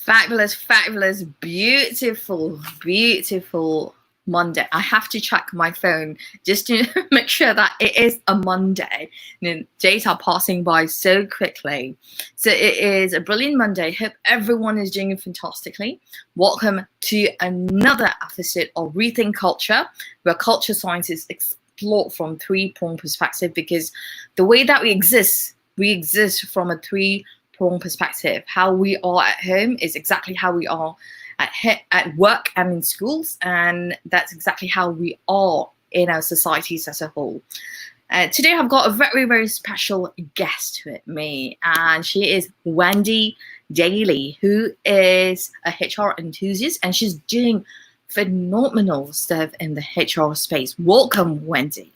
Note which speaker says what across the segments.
Speaker 1: Fabulous, fabulous, beautiful, beautiful Monday. I have to check my phone just to make sure that it is a Monday. Days are passing by so quickly. So it is a brilliant Monday. Hope everyone is doing fantastically. Welcome to another episode of Rethink Culture, where culture science is explored from three-pronged perspective, because the way that we exist from a three-pronged perspective. How we are at home is exactly how we are at work and in schools, and that's exactly how we are in our societies as a whole. Today I've got a very, very special guest with me, and she is Wendy Daly, who is a HR enthusiast, and she's doing phenomenal stuff in the HR space. Welcome, Wendy.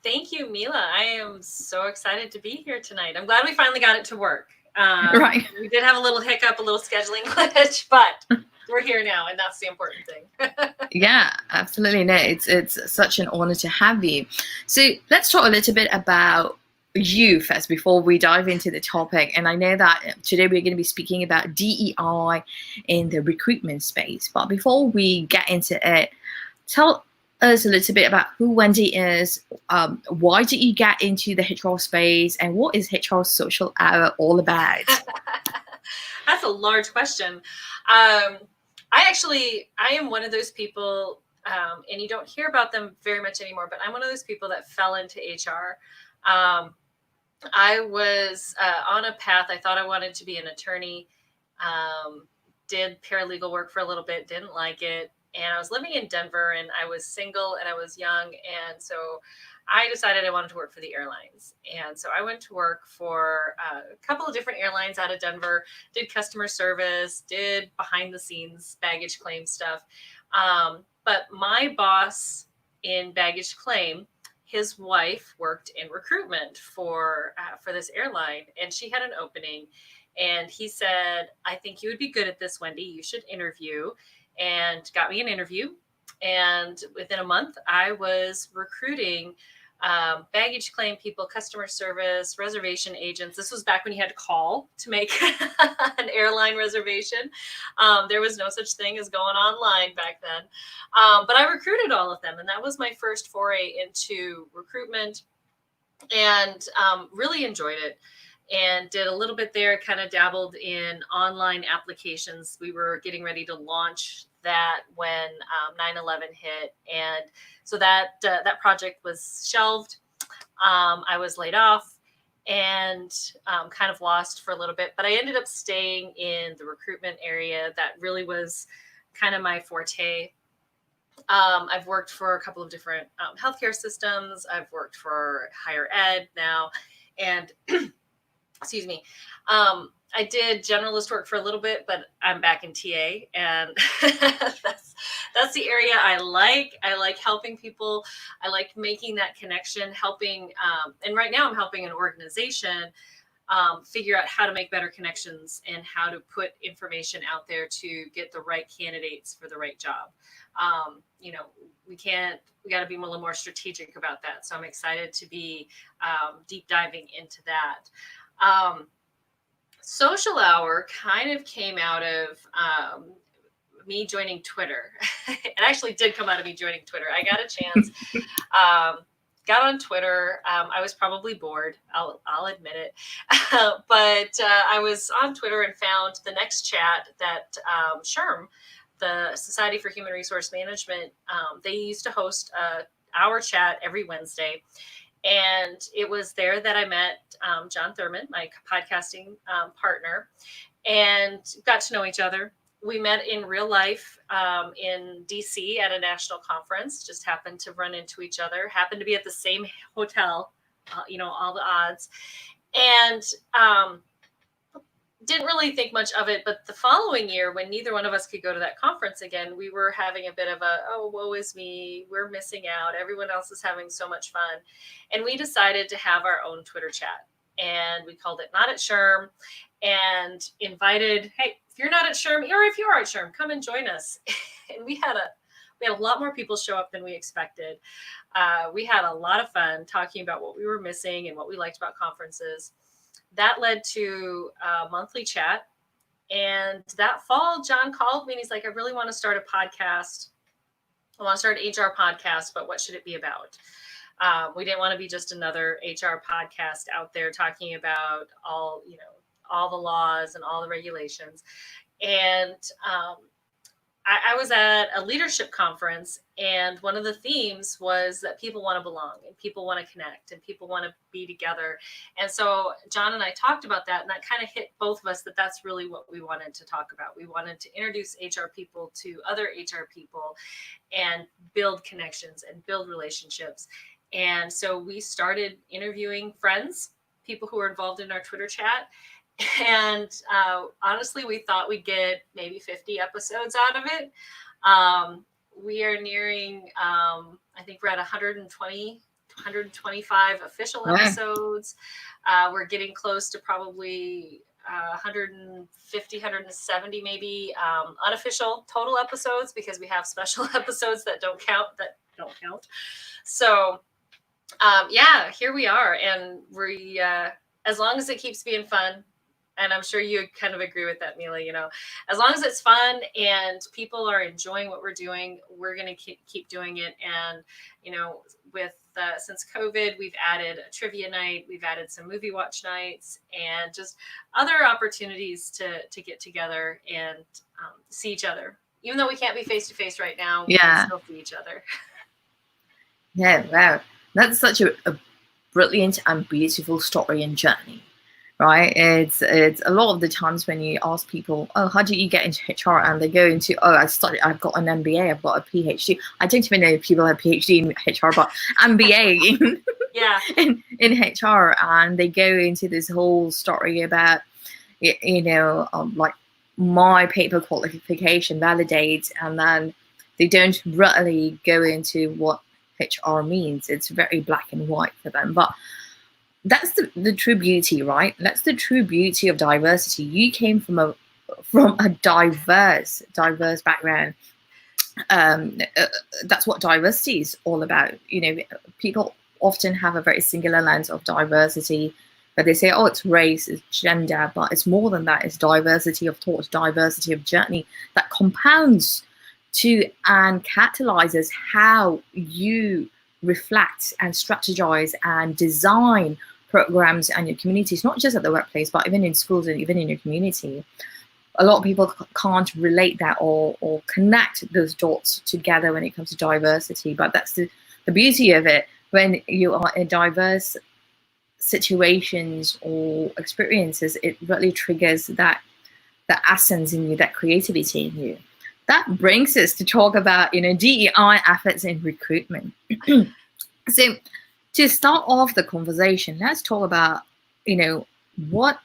Speaker 2: Thank you, Mila. I am so excited to be here tonight. I'm glad we finally got it to work.
Speaker 1: Right.
Speaker 2: We did have a little hiccup, a little scheduling glitch, but we're here now, and that's the important thing.
Speaker 1: Yeah, absolutely. No, it's such an honor to have you. So let's talk a little bit about you first before we dive into the topic. And I know that today we're going to be speaking about DEI in the recruitment space. But before we get into it, tell us a little bit about who Wendy is. Why did you get into the HR space, and what is HR Social Hour all about?
Speaker 2: That's a large question. I am one of those people, and you don't hear about them very much anymore, but I'm one of those people that fell into HR. I was on a path. I thought I wanted to be an attorney, did paralegal work for a little bit, didn't like it. And I was living in Denver, and I was single, and I was young. And so I decided I wanted to work for the airlines. And so I went to work for a couple of different airlines out of Denver, did customer service, did behind the scenes baggage claim stuff. But my boss in baggage claim, his wife worked in recruitment for this airline, and she had an opening. And he said, "I think you would be good at this, Wendy. You should interview." And got me an interview. And within a month, I was recruiting baggage claim people, customer service, reservation agents. This was back when you had to call to make an airline reservation. There was no such thing as going online back then. But I recruited all of them. And that was my first foray into recruitment, and really enjoyed it. And did a little bit there, kind of dabbled in online applications. We were getting ready to launch that when 9/11 hit. And so that project was shelved. I was laid off and kind of lost for a little bit, but I ended up staying in the recruitment area. That really was kind of my forte. I've worked for a couple of different healthcare systems. I've worked for higher ed now, and excuse me. I did generalist work for a little bit, but I'm back in TA, and that's the area I like. I like helping people. I like making that connection, helping. And right now I'm helping an organization figure out how to make better connections and how to put information out there to get the right candidates for the right job. We got to be a little more strategic about that. So I'm excited to be deep diving into that. Social Hour kind of came out of me joining Twitter. It actually did come out of me joining Twitter. I got a chance, got on Twitter. I was probably bored. I'll admit it. But I was on Twitter and found the next chat that SHRM, the Society for Human Resource Management, they used to host our chat every Wednesday. And it was there that I met John Thurman, my podcasting partner, and got to know each other. We met in real life in DC at a national conference, just happened to run into each other, happened to be at the same hotel, all the odds. And didn't really think much of it, but the following year, when neither one of us could go to that conference again, we were having a bit of a, oh, woe is me, we're missing out, everyone else is having so much fun. And we decided to have our own Twitter chat, and we called it Not at SHRM, and invited, hey, if you're not at SHRM, or if you are at SHRM, come and join us. And we had a lot more people show up than we expected. We had a lot of fun talking about what we were missing and what we liked about conferences. That led to a monthly chat And that fall, John called me and he's like, I really want to start a podcast. I want to start an HR podcast, but what should it be about? We didn't want to be just another HR podcast out there talking about all the laws and all the regulations. And I was at a leadership conference, and one of the themes was that people want to belong and people want to connect and people want to be together. And so John and I talked about that, and that kind of hit both of us that that's really what we wanted to talk about. We wanted to introduce HR people to other HR people and build connections and build relationships. And so we started interviewing friends, people who were involved in our Twitter chat. And honestly, we thought we'd get maybe 50 episodes out of it. We are nearing, I think we're at 125 official episodes. We're getting close to probably 150, 170 maybe unofficial total episodes, because we have special episodes that don't count. So yeah, here we are. And we, as long as it keeps being fun, and I'm sure you kind of agree with that, Mila, as long as it's fun and people are enjoying what we're doing, we're going to keep doing it. And, with since COVID, we've added a trivia night, we've added some movie watch nights, and just other opportunities to get together and see each other. Even though we can't be face to face right now, we can still see each other.
Speaker 1: Yeah, wow. That's such a brilliant and beautiful story and journey. Right, it's a lot of the times when you ask people, oh, how do you get into HR, and they go into, oh, I've got an MBA, I've got a PhD. I don't even know if people have PhD in HR, but MBA in HR, and they go into this whole story about, like my paper qualification validates, and then they don't really go into what HR means. It's very black and white for them, but that's the true beauty, right? That's the true beauty of diversity. You came from a diverse background. That's what diversity is all about. People often have a very singular lens of diversity, but they say, oh, it's race, it's gender, but it's more than that. It's diversity of thought, diversity of journey that compounds to and catalyzes how you reflect and strategize and design programs and your communities, not just at the workplace, but even in schools and even in your community. A lot of people can't relate that or connect those dots together when it comes to diversity, but that's the beauty of it. When you are in diverse situations or experiences, it really triggers that essence in you, that creativity in you. That brings us to talk about DEI efforts in recruitment. So to start off the conversation, let's talk about, what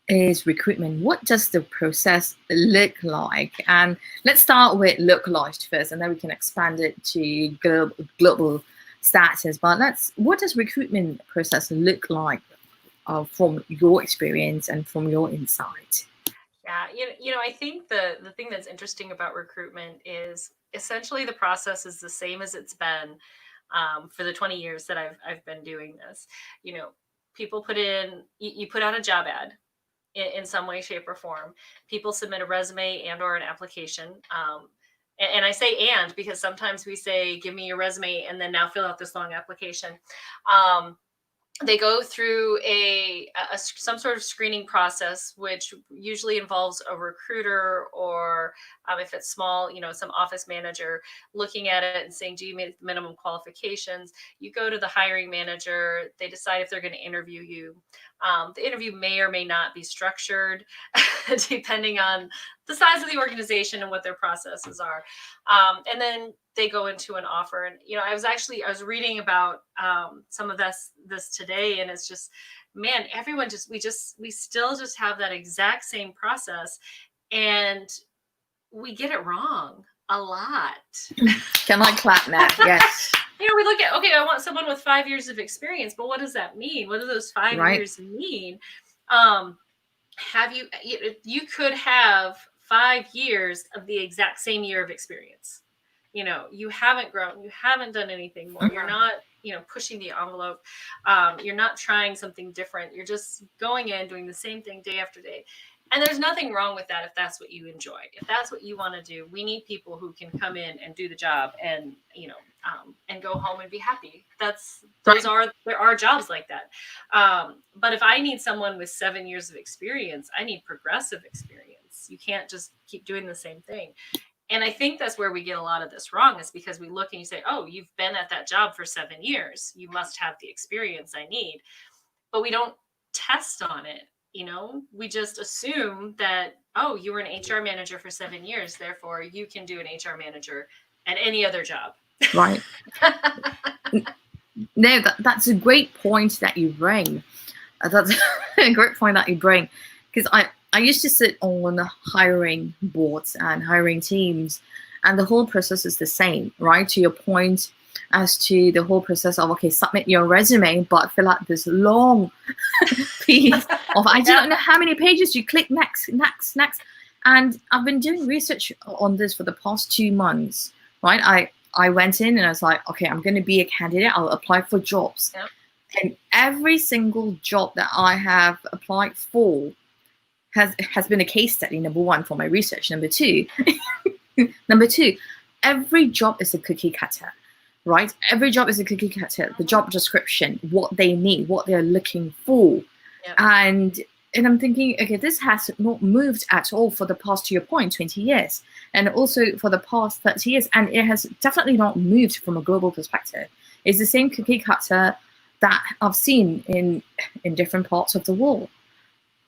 Speaker 1: is recruitment? What does the process look like? And let's start with localized first, and then we can expand it to global status. But what does recruitment process look like from your experience and from your insight?
Speaker 2: Yeah, I think the thing that's interesting about recruitment is essentially the process is the same as it's been for the 20 years that I've been doing this. People put in, you put out a job ad in some way, shape, or form. People submit a resume and or an application. And I say and because sometimes we say, give me your resume and then now fill out this long application. They go through some sort of screening process, which usually involves a recruiter or if it's small, some office manager looking at it and saying, do you meet the minimum qualifications? You go to the hiring manager. They decide if they're going to interview you. The interview may or may not be structured depending on the size of the organization and what their processes are. And then they go into an offer. And, I was reading about some of this today, and it's just, man, everyone we still just have that exact same process, and we get it wrong a lot.
Speaker 1: Can I clap now? Yes.
Speaker 2: We look at, okay, I want someone with 5 years of experience, but what does that mean? What do those 5 years mean? You could have 5 years of the exact same year of experience. You haven't grown, you haven't done anything more. You're not, pushing the envelope. You're not trying something different. You're just going in, doing the same thing day after day. And there's nothing wrong with that if that's what you enjoy. If that's what you want to do, we need people who can come in and do the job and, and go home and be happy. There are jobs like that. But if I need someone with 7 years of experience, I need progressive experience. You can't just keep doing the same thing. And I think that's where we get a lot of this wrong, is because we look and you say, oh, you've been at that job for 7 years. You must have the experience I need. But we don't test on it. We just assume that, oh, you were an HR manager for 7 years, therefore you can do an HR manager at any other job.
Speaker 1: Right. No, that's a great point that you bring. That's a great point that you bring, because I used to sit on hiring boards and hiring teams, and the whole process is the same, right? To your point, as to the whole process of, okay, submit your resume, but fill out this long piece of, I don't know how many pages, you click next. And I've been doing research on this for the past 2 months, right? I went in and I was like, okay, I'm going to be a candidate. I'll apply for jobs. Yep. And every single job that I have applied for has been a case study, number one, for my research. Number two, every job is a cookie cutter, right? Every job is a cookie cutter. The job description, what they need, what they're looking for. Yep. And I'm thinking, okay, this has not moved at all for the past, to your point, 20 years. And also for the past 30 years. And it has definitely not moved from a global perspective. It's the same cookie cutter that I've seen in different parts of the world.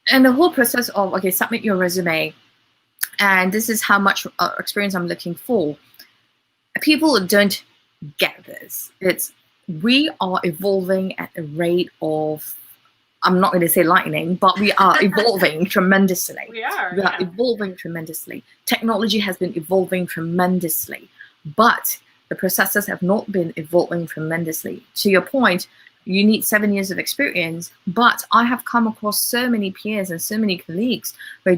Speaker 1: And the whole process of, okay, submit your resume, and this is how much experience I'm looking for. People don't get this. We are evolving at a rate of, I'm not going to say lightning, but we are evolving tremendously.
Speaker 2: We are
Speaker 1: evolving tremendously. Technology has been evolving tremendously, but the processes have not been evolving tremendously. To your point, you need 7 years of experience, but I have come across so many peers and so many colleagues where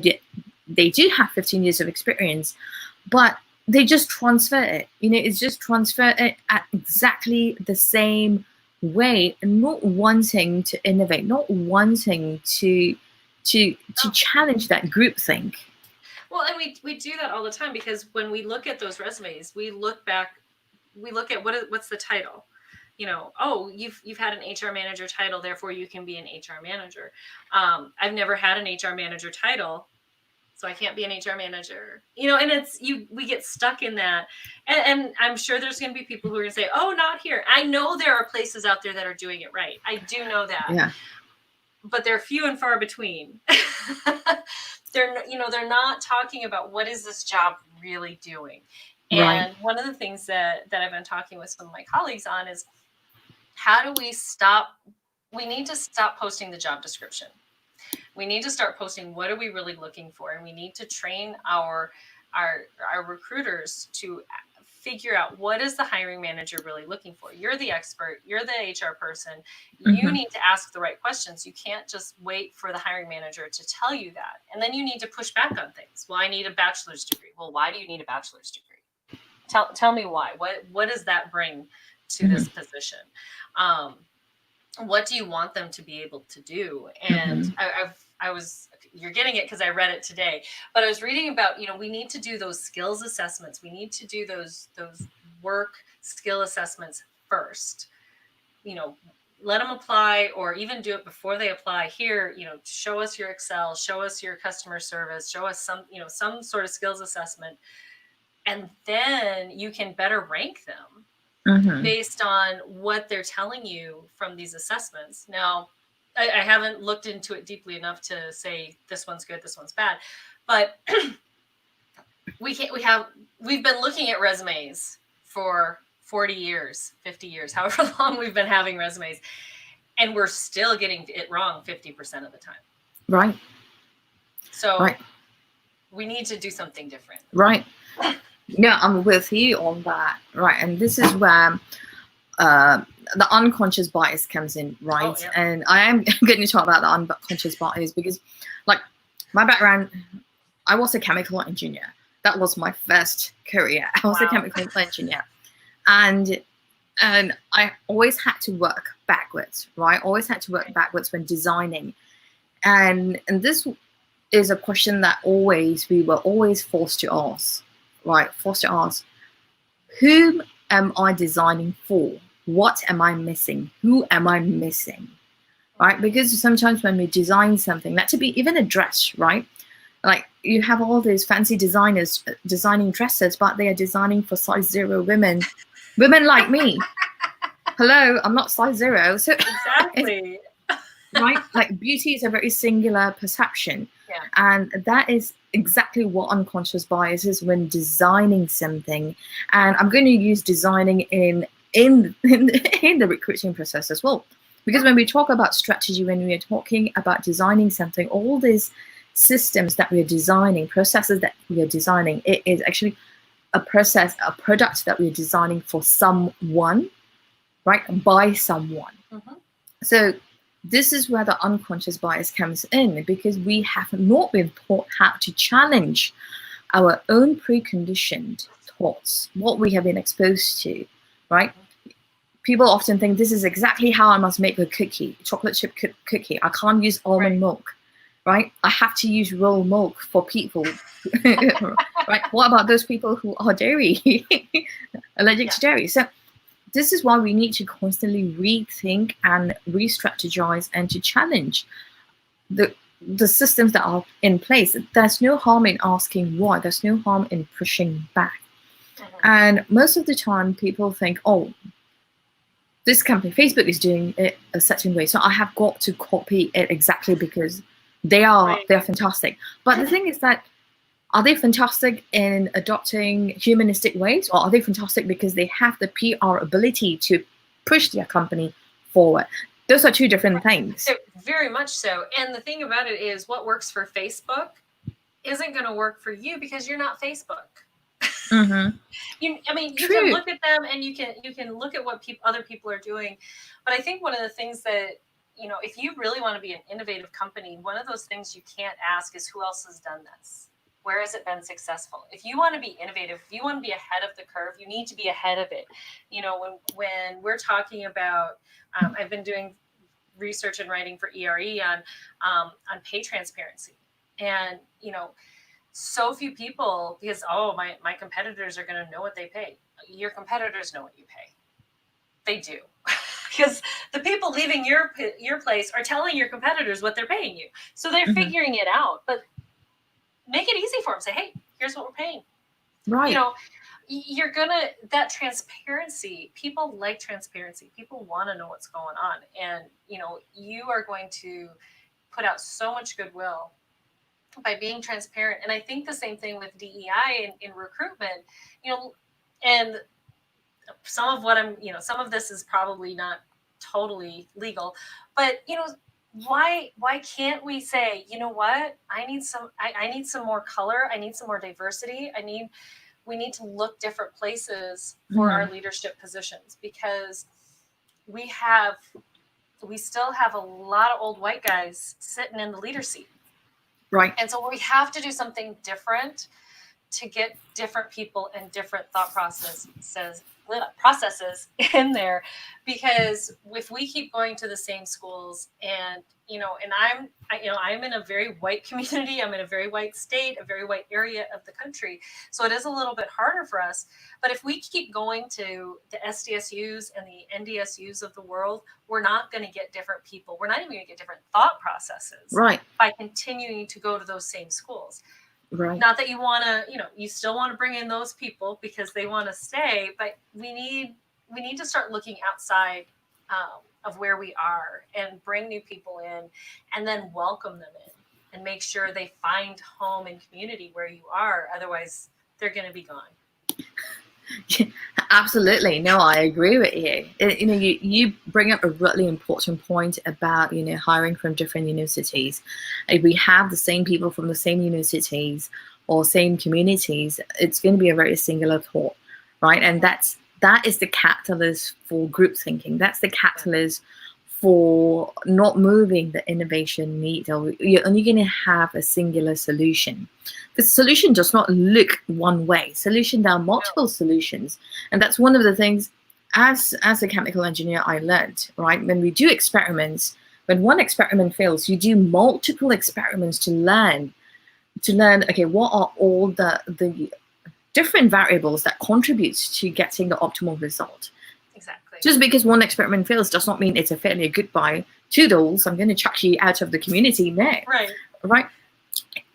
Speaker 1: they do have 15 years of experience, but they just transfer it. It's just transfer it at exactly the same way, and not wanting to innovate, not wanting to challenge that groupthink.
Speaker 2: Well, and we do that all the time, because when we look at those resumes, we look at what's the title. Oh, you've had an HR manager title, therefore you can be an HR manager. I've never had an HR manager title, so I can't be an HR manager. And we get stuck in that. And I'm sure there's going to be people who are going to say, oh, not here. I know there are places out there that are doing it right. I do know that.
Speaker 1: Yeah.
Speaker 2: But they're few and far between. They're not talking about what is this job really doing. And right. One of the things that I've been talking with some of my colleagues on is, how do we need to stop posting the job description. We need to start posting, what are we really looking for? And we need to train our recruiters to figure out, what is the hiring manager really looking for? You're the expert, you're the HR person. You need to ask the right questions. You can't just wait for the hiring manager to tell you that. And then you need to push back on things. Well, I need a bachelor's degree. Well, why do you need a bachelor's degree? Tell me why. What does that bring to this position? What do you want them to be able to do? And you're getting it because I read it today, but I was reading about, we need to do those skills assessments. We need to do those work skill assessments first. Let them apply, or even do it before they apply. Here, show us your Excel, show us your customer service, show us some sort of skills assessment. And then you can better rank them based on what they're telling you from these assessments. Now, I haven't looked into it deeply enough to say this one's good, this one's bad, but we've been looking at resumes for 40 years, 50 years, however long we've been having resumes, and we're still getting it wrong 50% of the time.
Speaker 1: Right.
Speaker 2: So we need to do something different.
Speaker 1: Right. Yeah, I'm with you on that. Right. And this is where the unconscious bias comes in, right? Oh, yeah. And I am going to talk about the unconscious bias because, like, my background, I was a chemical engineer. That was my first career. I was a chemical engineer. And I always had to work backwards, right? Always had to work backwards when designing. And this is a question that we were always forced to ask, right? Forced to ask, whom am I designing for? What am I missing? Who am I missing? Right? Because sometimes when we design something, that to be even a dress, right? Like you have all these fancy designers designing dresses, but they are designing for size 0 women like me. Hello, I'm not size 0. So
Speaker 2: Exactly.
Speaker 1: right? Like beauty is a very singular perception.
Speaker 2: Yeah.
Speaker 1: And that is exactly what unconscious bias is when designing something. And I'm going to use designing in the recruiting process as well. Because when we talk about strategy, when we are talking about designing something, all these systems that we are designing, processes that we are designing, it is actually a process, a product that we are designing for someone, right? By someone.
Speaker 2: Mm-hmm.
Speaker 1: So this is where the unconscious bias comes in, because we have not been taught how to challenge our own preconditioned thoughts, what we have been exposed to, right? People often think this is exactly how I must make a cookie, chocolate chip cookie. I can't use almond milk, right? I have to use raw milk for people, right? What about those people who are dairy, allergic to dairy? So this is why we need to constantly rethink and re-strategize and to challenge the systems that are in place. There's no harm in asking why. There's no harm in pushing back. And most of the time, people think, oh, this company, Facebook, is doing it a certain way, so I have got to copy it exactly because they're fantastic. But the thing is that, are they fantastic in adopting humanistic ways, or are they fantastic because they have the PR ability to push their company forward? Those are two different things.
Speaker 2: Very much so. And the thing about it is, what works for Facebook isn't going to work for you because you're not Facebook.
Speaker 1: Mm-hmm.
Speaker 2: You can look at them and you can look at what other people are doing. But I think one of the things that, if you really want to be an innovative company, one of those things you can't ask is who else has done this? Where has it been successful? If you want to be innovative, if you want to be ahead of the curve, you need to be ahead of it. When we're talking about, I've been doing research and writing for ERE on pay transparency, and so few people, because my competitors are going to know what they pay. Your competitors know what you pay. They do. Because the people leaving your place are telling your competitors what they're paying you. So they're figuring it out. But make it easy for them. Say, hey, here's what we're paying.
Speaker 1: Right.
Speaker 2: You're that transparency. People like transparency. People want to know what's going on. And, you are going to put out so much goodwill by being transparent. And I think the same thing with DEI in recruitment, and some of what some of this is probably not totally legal, but, why can't we say, you know what, I need some more color. I need some more diversity. We need to look different places for our leadership positions, because we still have a lot of old white guys sitting in the leader seat.
Speaker 1: Right.
Speaker 2: And so we have to do something different to get different people and different thought processes in there, because if we keep going to the same schools and I'm in a very white community, I'm in a very white state, a very white area of the country, so it is a little bit harder for us. But if we keep going to the SDSUs and the NDSUs of the world, we're not going to get different people. We're not even going to get different thought processes,
Speaker 1: right,
Speaker 2: by continuing to go to those same schools.
Speaker 1: Right.
Speaker 2: Not that you want to, you still want to bring in those people because they want to stay, but we need to start looking outside of where we are and bring new people in, and then welcome them in and make sure they find home and community where you are. Otherwise, they're going to be gone.
Speaker 1: Absolutely. No, I agree with you. You bring up a really important point about, hiring from different universities. If we have the same people from the same universities or same communities, it's going to be a very singular thought, right? And that is the catalyst for group thinking. That's the catalyst for not moving the innovation needle. You're only going to have a singular solution. The solution does not look one way. There are multiple solutions. And that's one of the things, as a chemical engineer, I learned, right? When we do experiments, when one experiment fails, you do multiple experiments to learn to learn, okay, what are all the different variables that contributes to getting the optimal result.
Speaker 2: Exactly.
Speaker 1: Just because one experiment fails does not mean it's a failure. Goodbye, toodles, I'm going to chuck you out of the community. No. Right?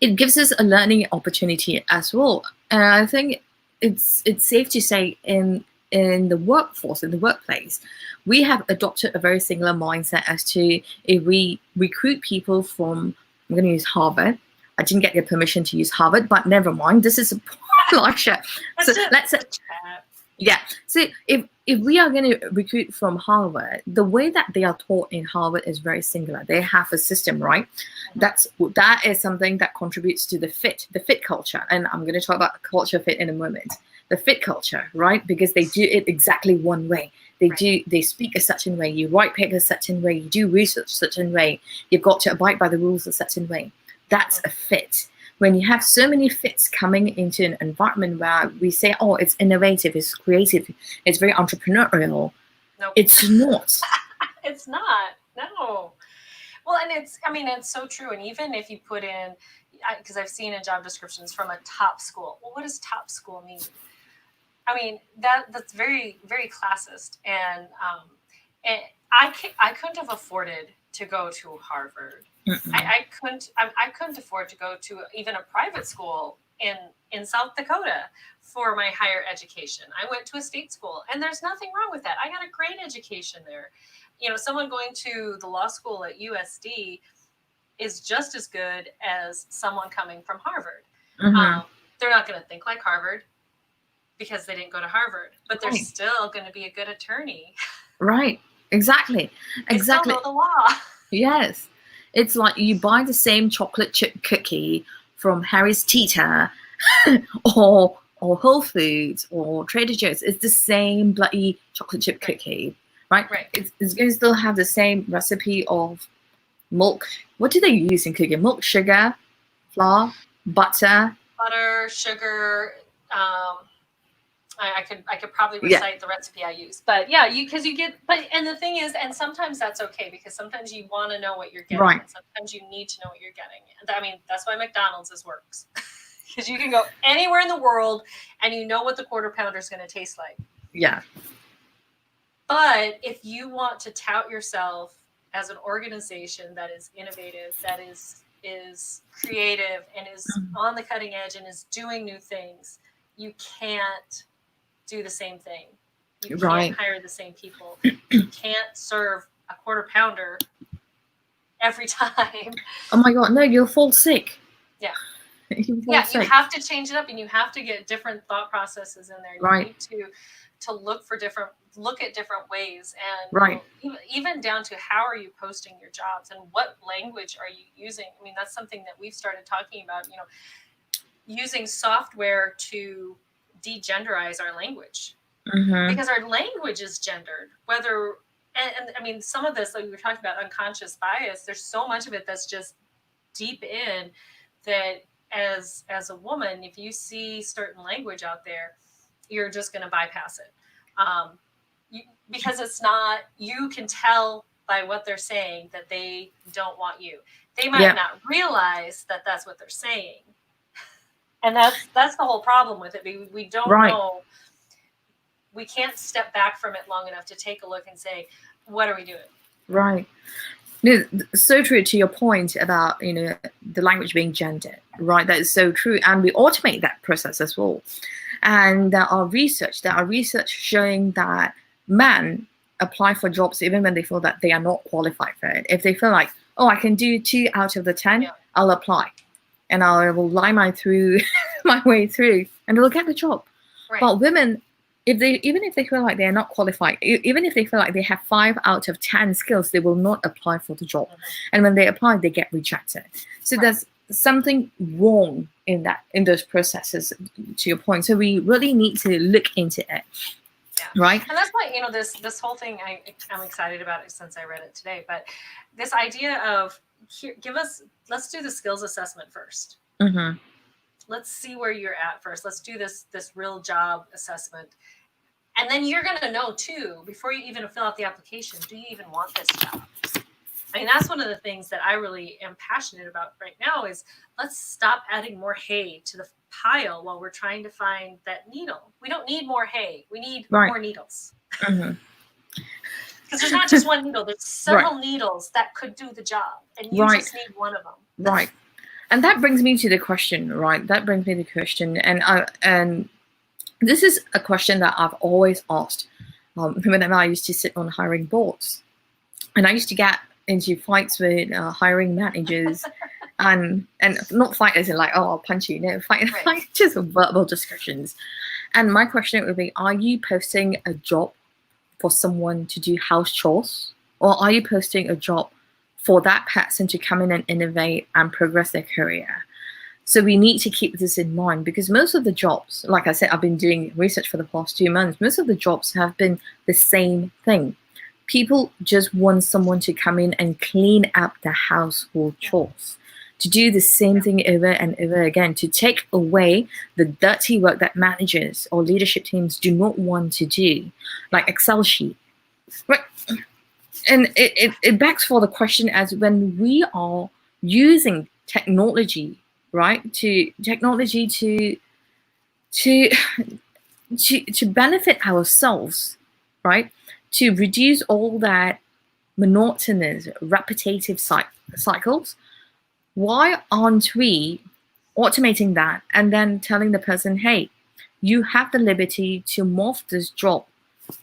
Speaker 1: It gives us a learning opportunity as well. And I think it's safe to say in the workforce, in the workplace, we have adopted a very similar mindset as to if we recruit people from, I'm going to use Harvard. I didn't get your permission to use Harvard, but never mind. This is a live chat. So let's say, yeah. So if we are going to recruit from Harvard, the way that they are taught in Harvard is very singular. They have a system, right? That is something that contributes to the fit culture. And I'm going to talk about culture fit in a moment. The fit culture, right? Because they do it exactly one way. They speak a certain way. You write papers a certain way. You do research a certain way. You've got to abide by the rules a certain way. That's a fit. When you have so many fits coming into an environment where we say, oh, it's innovative, it's creative, it's very entrepreneurial.
Speaker 2: Nope.
Speaker 1: It's not.
Speaker 2: It's not. No. Well, and it's so true. And even if you put in, because I've seen in job descriptions from a top school, well, what does top school mean? I mean, that's very, very classist. And I couldn't have afforded to go to Harvard. I couldn't afford to go to even a private school in South Dakota for my higher education. I went to a state school, and there's nothing wrong with that. I got a great education there. You know, someone going to the law school at USD is just as good as someone coming from Harvard. They're not going to think like Harvard because they didn't go to Harvard, but they're still going to be a good attorney.
Speaker 1: Right. Exactly.
Speaker 2: They still know the law.
Speaker 1: Yes. It's like you buy the same chocolate chip cookie from Harry's Teeter or Whole Foods or Trader Joe's. It's the same bloody chocolate chip cookie, right? It's going to still have the same recipe of milk. What do they use in cooking? Milk, sugar, flour, butter.
Speaker 2: Butter, sugar. I could probably recite the recipe I use, but yeah, and the thing is, and sometimes that's okay because sometimes you want to know what you're getting, and sometimes you need to know what you're getting. I mean, that's why McDonald's works, because you can go anywhere in the world and you know what the quarter pounder is going to taste like.
Speaker 1: Yeah.
Speaker 2: But if you want to tout yourself as an organization that is innovative, that is creative, and is on the cutting edge and is doing new things, you can't do the same thing. You can't hire the same people. You can't serve a quarter pounder every time.
Speaker 1: Oh my God, no, you'll fall sick.
Speaker 2: Yeah. You have to change it up, and you have to get different thought processes in there. You need to look at different ways, and even down to how are you posting your jobs and what language are you using. I mean, that's something that we've started talking about, using software to degenderize our language, because our language is gendered, and I mean, some of this, like we were talking about unconscious bias, there's so much of it that's just deep in that as a woman, if you see certain language out there, you're just going to bypass it. Because it's not, you can tell by what they're saying that they don't want you. They might not realize that that's what they're saying. And that's the whole problem with it. We don't know. We can't step back from it long enough to take a look and say, what are we doing? Right.
Speaker 1: No, so true to your point about, the language being gendered, right? That is so true. And we automate that process as well. And there are research showing that men apply for jobs even when they feel that they are not qualified for it. If they feel like, oh, I can do 2 out of the 10, I'll apply. And I will lie my way through, and they'll get the job.
Speaker 2: Right.
Speaker 1: But women, even if they feel like they are not qualified, even if they feel like they have 5 out of 10 skills, they will not apply for the job. And when they apply, they get rejected. So there's something wrong in those processes, to your point. So we really need to look into it.
Speaker 2: Yeah.
Speaker 1: Right.
Speaker 2: And that's why, this whole thing, I'm excited about it since I read it today. But this idea of let's do the skills assessment first. Let's see where you're at first. Let's do this real job assessment. And then you're going to know too, before you even fill out the application, do you even want this job? I mean, that's one of the things that I really am passionate about right now is let's stop adding more hay to the pile while we're trying to find that needle. We don't need more hay. We need more needles. Because there's not just one needle. There's several needles that could do the job. And you just need one of them.
Speaker 1: Right. And that brings me to the question, right? That brings me to the question. And this is a question that I've always asked whenever I used to sit on hiring boards. And I used to get into fights with hiring managers and not fight as in like, oh, I'll punch you. No, fight just verbal discussions. And my question would be, are you posting a job for someone to do house chores? Or are you posting a job for that person to come in and innovate and progress their career? So we need to keep this in mind, because most of the jobs, like I said, I've been doing research for the past 2 months, most of the jobs have been the same thing. People just want someone to come in and clean up the household chores, to do the same thing over and over again, to take away the dirty work that managers or leadership teams do not want to do, like Excel sheet. Right. And it begs for the question, as when we are using technology, right, to benefit ourselves, right, to reduce all that monotonous, repetitive cycles, why aren't we automating that and then telling the person, hey, you have the liberty to morph this job,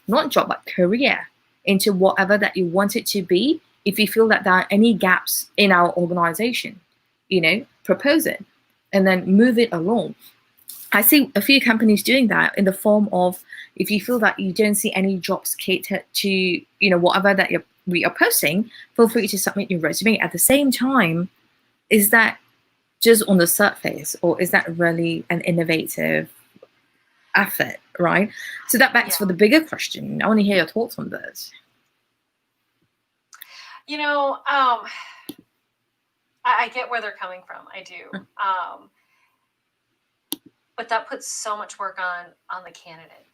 Speaker 1: not job, but career, into whatever that you want it to be. If you feel that there are any gaps in our organization, propose it and then move it along. I see a few companies doing that in the form of, if you feel that you don't see any jobs catered to, whatever that we are posting, feel free to submit your resume. At the same time, is that just on the surface, or is that really an innovative effort, right? So that backs for the bigger question. I want to hear your thoughts on this.
Speaker 2: I get where they're coming from. I do. But that puts so much work on the candidate,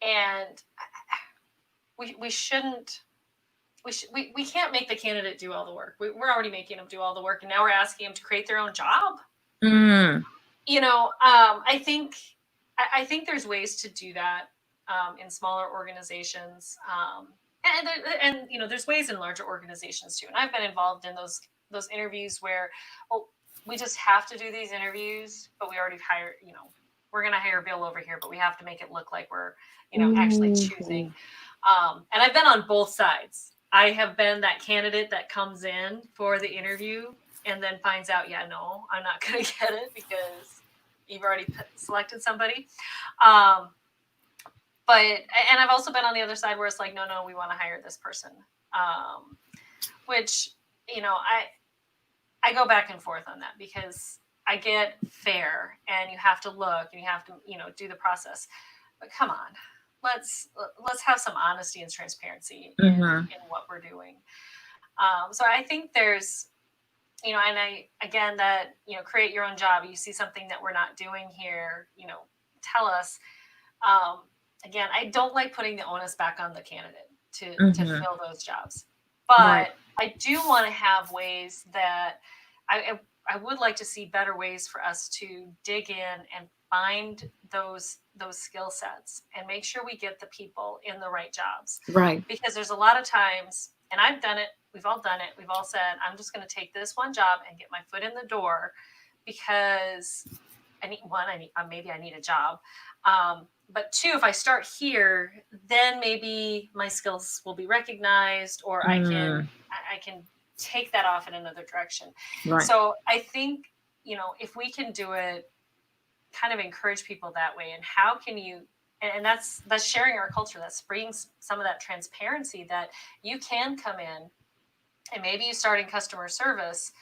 Speaker 2: and we shouldn't. We can't make the candidate do all the work. We're already making them do all the work, and now we're asking them to create their own job. I think there's ways to do that in smaller organizations, and there's ways in larger organizations too. And I've been involved in those interviews where, we just have to do these interviews, but we already hired. We're going to hire Bill over here, but we have to make it look like we're actually choosing. And I've been on both sides. I have been that candidate that comes in for the interview and then finds out, no, I'm not going to get it because you've already selected somebody. And I've also been on the other side where it's like, no, we want to hire this person. Which, I go back and forth on that, because I get fair and you have to look and you have to, do the process. But come on, let's have some honesty and transparency in what we're doing. So I think there's, create your own job. You see something that we're not doing here, tell us. Again, I don't like putting the onus back on the candidate to fill those jobs, but I do want to have ways that I would like to see better ways for us to dig in and find those skill sets and make sure we get the people in the right jobs.
Speaker 1: Right.
Speaker 2: Because there's a lot of times, and I've done it, we've all done it, we've all said, I'm just going to take this one job and get my foot in the door because I need a job. But two, if I start here, then maybe my skills will be recognized, or I can take that off in another direction.
Speaker 1: Right.
Speaker 2: So I think, if we can do it, kind of encourage people that way. And how can you, and that's sharing our culture, that's bringing some of that transparency, that you can come in and maybe you start in customer service,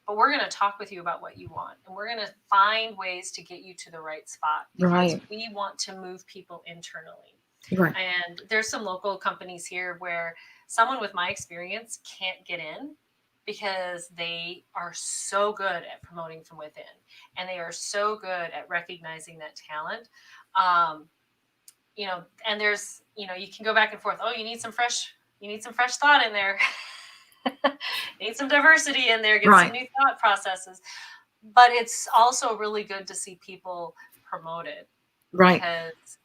Speaker 2: but we're going to talk with you about what you want. And we're going to find ways to get you to the right spot, because we want to move people internally.
Speaker 1: Right.
Speaker 2: And there's some local companies here where someone with my experience can't get in because they are so good at promoting from within, and they are so good at recognizing that talent. And there's, you can go back and forth. Oh, you need some fresh you need some fresh thought in there. Need some diversity in there, get
Speaker 1: Right.
Speaker 2: some new thought processes. But it's also really good to see people promoted,
Speaker 1: Right.
Speaker 2: because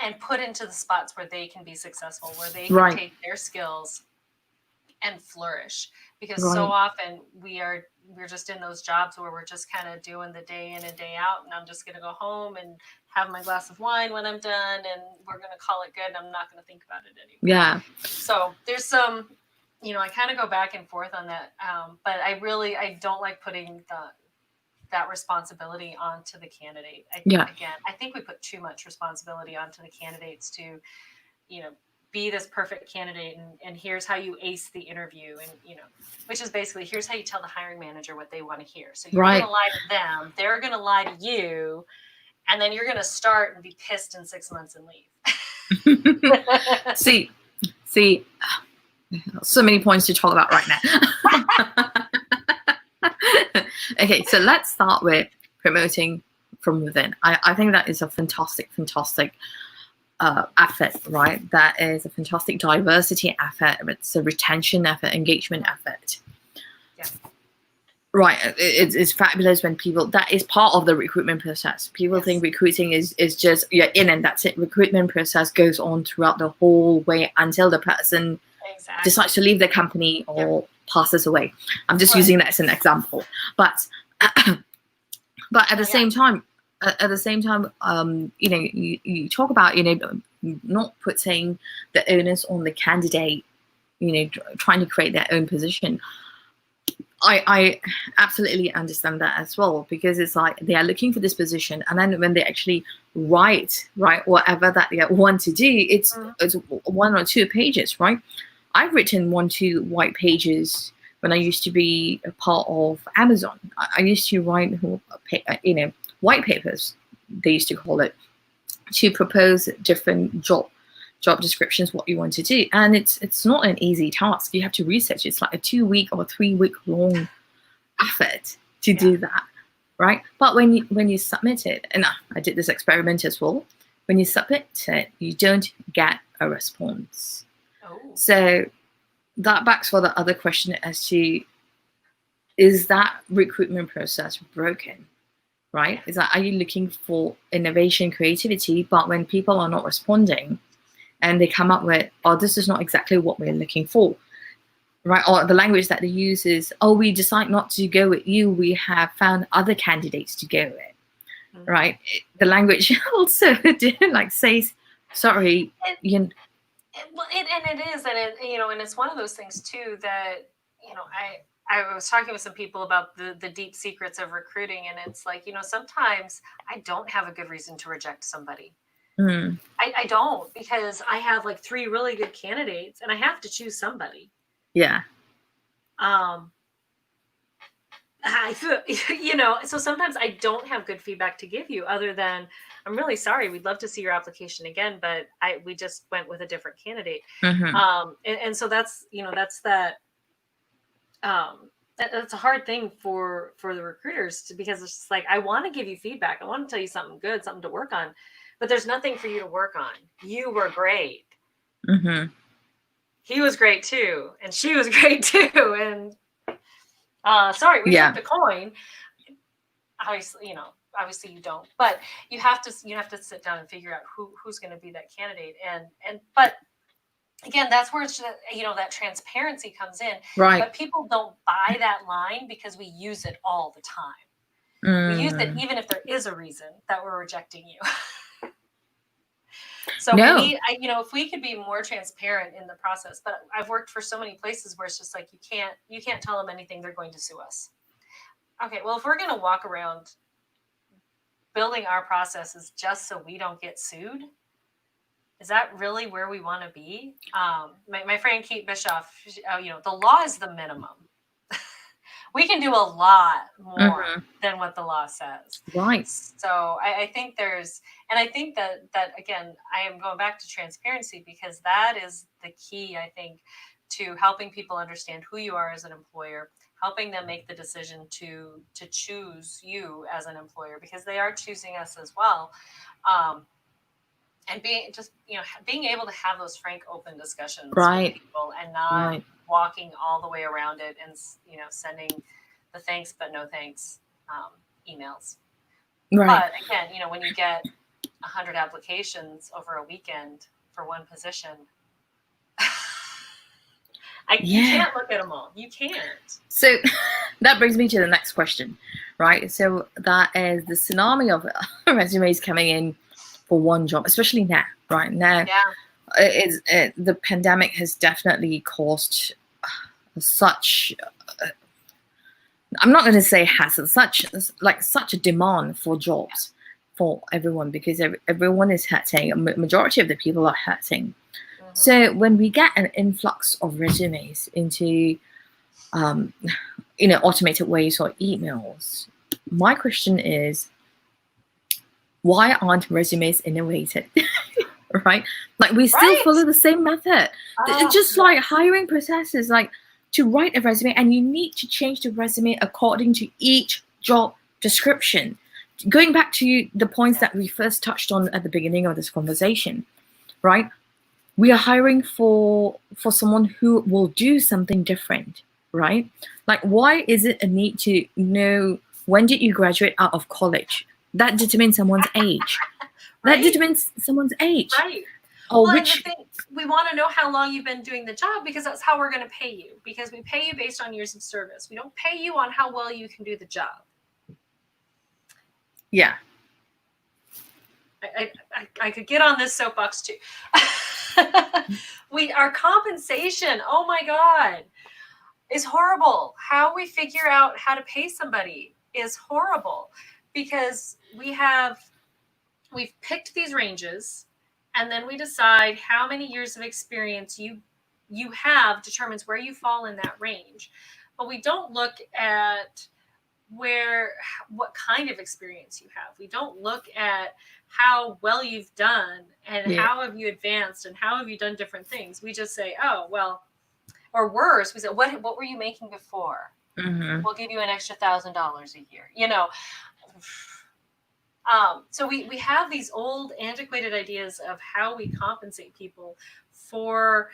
Speaker 2: and put into the spots where they can be successful, where they can
Speaker 1: Right.
Speaker 2: take their skills and flourish. Because
Speaker 1: Right.
Speaker 2: so often we're just in those jobs where we're just kind of doing the day in and day out, and I'm just going to go home and have my glass of wine when I'm done, and we're going to call it good, and I'm not going to think about it anymore.
Speaker 1: Yeah.
Speaker 2: So there's some, I kind of go back and forth on that, but I don't like putting that responsibility onto the candidate. Again, I think we put too much responsibility onto the candidates to, be this perfect candidate, and here's how you ace the interview, and which is basically, here's how you tell the hiring manager what they want to hear. So you're going to lie to them, they're going to lie to you, and then you're going to start and be pissed in 6 months and leave.
Speaker 1: see, so many points to talk about right now. Okay, so let's start with promoting from within. I think that is a fantastic effort, right? That is a fantastic diversity effort. It's a retention effort, engagement effort.
Speaker 2: Yeah.
Speaker 1: Right. It's fabulous when people, that is part of the recruitment process. People think recruiting is just you're in and that's it. Recruitment process goes on throughout the whole way until the person decides to leave the company or passes away. I'm just using that as an example. But at the same time, you talk about, not putting the onus on the candidate, trying to create their own position. I absolutely understand that as well, because it's like they are looking for this position, and then when they actually write whatever that they want to do, it's 1 or 2 pages, right? I've written 1-2 white pages when I used to be a part of Amazon. I used to write, white papers, they used to call it, to propose different job descriptions, what you want to do. And it's not an easy task. You have to research. It's like a 2-week or 3-week long effort to do that, right? But when you submit it, and I did this experiment as well, when you submit it, you don't get a response. So that backs for the other question as to, is that recruitment process broken? Right? Is that, are you looking for innovation, creativity, but when people are not responding and they come up with, oh, this is not exactly what we're looking for, right? Or the language that they use is, oh, we decide not to go with you, we have found other candidates to go with, right? The language also says, sorry,
Speaker 2: Well, it is, and it's one of those things too that, I was talking with some people about the deep secrets of recruiting, and it's like, sometimes I don't have a good reason to reject somebody. I don't, because I have like 3 really good candidates and I have to choose somebody.
Speaker 1: Yeah.
Speaker 2: I feel, so sometimes I don't have good feedback to give you other than, I'm really sorry, we'd love to see your application again, but we just went with a different candidate. And so that's, that's that, that's a hard thing for the recruiters because it's just like, I want to give you feedback. I want to tell you something good, something to work on, but there's nothing for you to work on. You were great. He was great too. And she was great too. And sorry, we flipped a coin. Obviously, obviously you don't, but you have to sit down and figure out who's going to be that candidate. But again, that's where it's just, that transparency comes in.
Speaker 1: Right.
Speaker 2: But people don't buy that line because we use it all the time. We use it even if there is a reason that we're rejecting you. So we need, if we could be more transparent in the process, but I've worked for so many places where it's just like, you can't tell them anything, they're going to sue us. Okay, well, if we're going to walk around building our processes just so we don't get sued, is that really where we want to be? My friend Kate Bischoff, the law is the minimum. We can do a lot more than what the law says.
Speaker 1: Right.
Speaker 2: So I think I think that again, I am going back to transparency because that is the key, I think, to helping people understand who you are as an employer, helping them make the decision to choose you as an employer because they are choosing us as well. and being able to have those frank, open discussions
Speaker 1: Right.
Speaker 2: with people and not
Speaker 1: Right.
Speaker 2: walking all the way around it and, sending the thanks but no thanks emails.
Speaker 1: Right.
Speaker 2: But again, when you get 100 applications over a weekend for one position, you can't look at them all. You can't.
Speaker 1: So that brings me to the next question, right? So that is the tsunami of resumes coming in for one job, especially now, right? Now, the pandemic has definitely caused such, I'm not going to say hassle, such a demand for jobs for everyone, because everyone is hurting. A majority of the people are hurting. So when we get an influx of resumes into, automated ways or emails, my question is, why aren't resumes innovated? Right? Like, we still follow the same method. It's just like hiring processes, like to write a resume, and you need to change the resume according to each job description. Going back to the points that we first touched on at the beginning of this conversation, right? We are hiring for someone who will do something different, right? Like, why is it a need to know when did you graduate out of college? That determines someone's age. That determines someone's age.
Speaker 2: Right.
Speaker 1: Or
Speaker 2: well, which, and the thing, we want to know how long you've been doing the job, because that's how we're going to pay you. Because we pay you based on years of service. We don't pay you on how well you can do the job.
Speaker 1: Yeah.
Speaker 2: I could get on this soapbox too. Our compensation, oh my God, is horrible. How we figure out how to pay somebody is horrible, because we've picked these ranges, and then we decide how many years of experience you have determines where you fall in that range. But we don't look at what kind of experience you have. We don't look at how well you've done and how have you advanced and how have you done different things. We just say, oh, well, or worse, we say, what were you making before? We'll give you an extra $1,000 a year, So we have these old antiquated ideas of how we compensate people for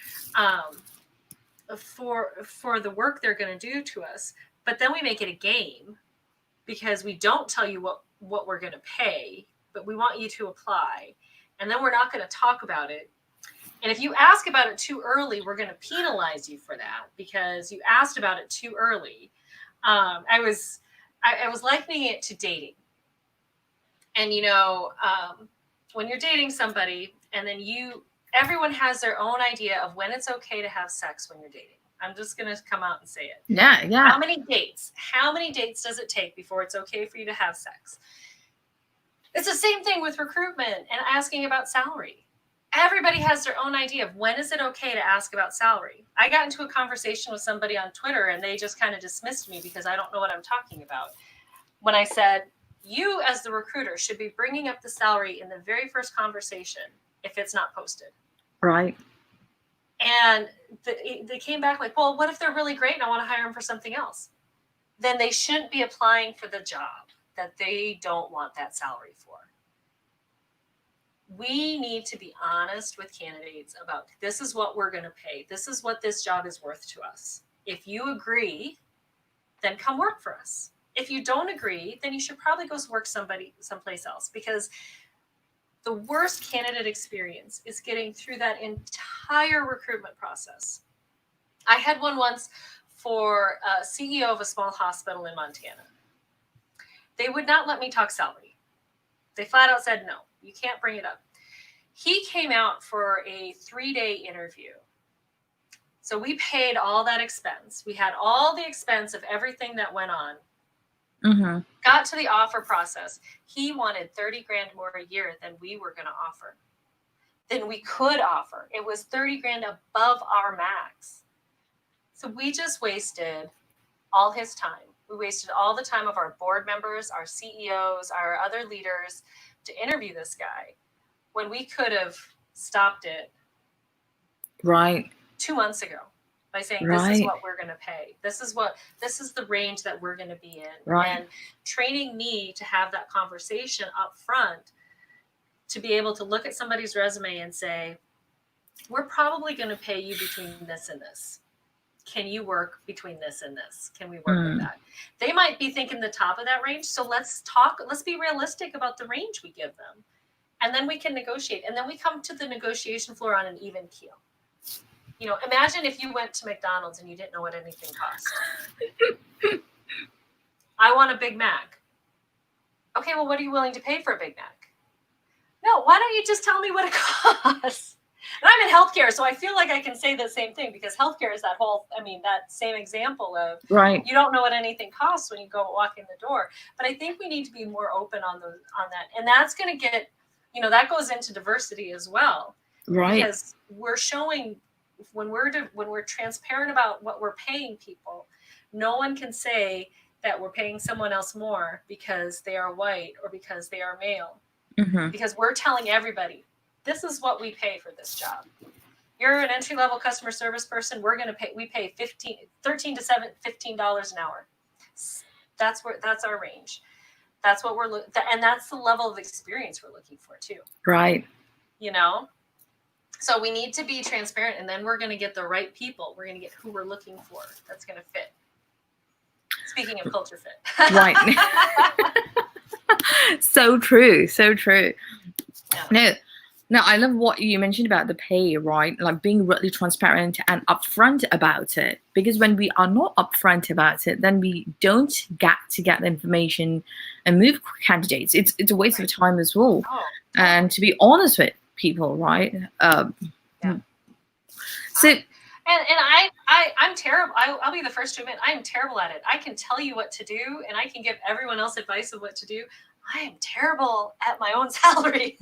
Speaker 2: the work they're going to do to us. But then we make it a game, because we don't tell you what we're going to pay, but we want you to apply. And then we're not going to talk about it. And if you ask about it too early, we're going to penalize you for that, because you asked about it too early. I was likening it to dating. And, when you're dating somebody, and then everyone has their own idea of when it's okay to have sex when you're dating. I'm just going to come out and say it.
Speaker 1: Yeah.
Speaker 2: How many dates does it take before it's okay for you to have sex? It's the same thing with recruitment and asking about salary. Everybody has their own idea of when is it okay to ask about salary. I got into a conversation with somebody on Twitter, and they just kind of dismissed me because I don't know what I'm talking about. When I said, you as the recruiter should be bringing up the salary in the very first conversation if it's not posted.
Speaker 1: Right.
Speaker 2: And they came back like, well, what if they're really great and I want to hire them for something else? Then they shouldn't be applying for the job that they don't want that salary for. We need to be honest with candidates about, this is what we're going to pay. This is what this job is worth to us. If you agree, then come work for us. If you don't agree, then you should probably go work someplace else, because the worst candidate experience is getting through that entire recruitment process. I had one once for a CEO of a small hospital in Montana. They would not let me talk salary. They flat out said, no, you can't bring it up. He came out for a 3-day interview. So we paid all that expense. We had all the expense of everything that went on. Got to the offer process. He wanted $30,000 more a year than we were going to offer, than we could offer. It was $30,000 above our max. So we just wasted all his time. We wasted all the time of our board members, our CEOs, our other leaders to interview this guy, when we could have stopped it 2 months ago. By saying, this is what we're going to pay. This is the range that we're going to be in. And training me to have that conversation up front to be able to look at somebody's resume and say, we're probably going to pay you between this and this. Can you work between this and this? Can we work with that? They might be thinking the top of that range. So let's be realistic about the range we give them. And then we can negotiate. And then we come to the negotiation floor on an even keel. You know, imagine if you went to McDonald's and you didn't know what anything cost. I want a Big Mac. Okay, well, what are you willing to pay for a Big Mac? No, why don't you just tell me what it costs? And I'm in healthcare, so I feel like I can say the same thing, because healthcare is that same example of you don't know what anything costs when you go walk in the door. But I think we need to be more open on that. And that's going to get, you know, that goes into diversity as well. Right. Because we're showing, when we're transparent about what we're paying people, no one can say that we're paying someone else more because they are white or because they are male. Mm-hmm. Because we're telling everybody, this is what we pay for this job. You're an entry-level customer service person. We pay $13 to $15 an hour. That's our range. That's what and that's the level of experience we're looking for too. Right. You know? So we need to be transparent, and then we're going to get the right people. We're going to get who we're looking for. That's going to fit. Speaking of culture fit. Right. So true. So true. Yeah. No, I love what you mentioned about the pay, right? Like being really transparent and upfront about it. Because when we are not upfront about it, then we don't get the information and move candidates. It's a waste of time as well. Oh. And to be honest with people, right? Yeah. So. I'm terrible. I'll be the first to admit I'm terrible at it. I can tell you what to do, and I can give everyone else advice of what to do. I am terrible at my own salary.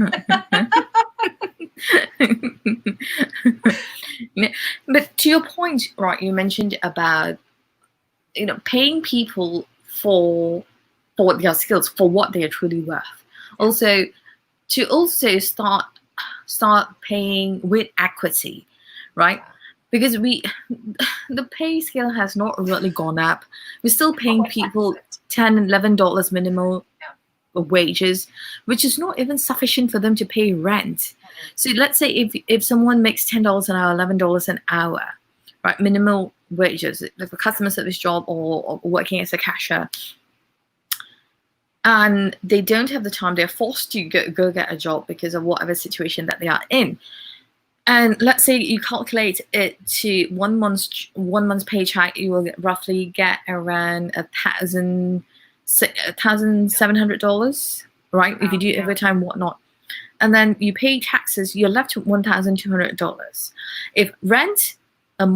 Speaker 2: But to your point, right, you mentioned about, you know, paying people for their skills, for what they are truly worth. Also, to start paying with equity, right? Because the pay scale has not really gone up. We're still paying people $10, $11 minimum wages, which is not even sufficient for them to pay rent. So let's say if someone makes $10 an hour, $11 an hour, right, minimum wages, like a customer service job or working as a cashier, and they don't have the time, they're forced to go get a job because of whatever situation that they are in. And let's say you calculate it to 1 month's paycheck, you will roughly get around $1,700, right? If you do overtime, whatnot. And then you pay taxes, you're left with $1,200. If rent is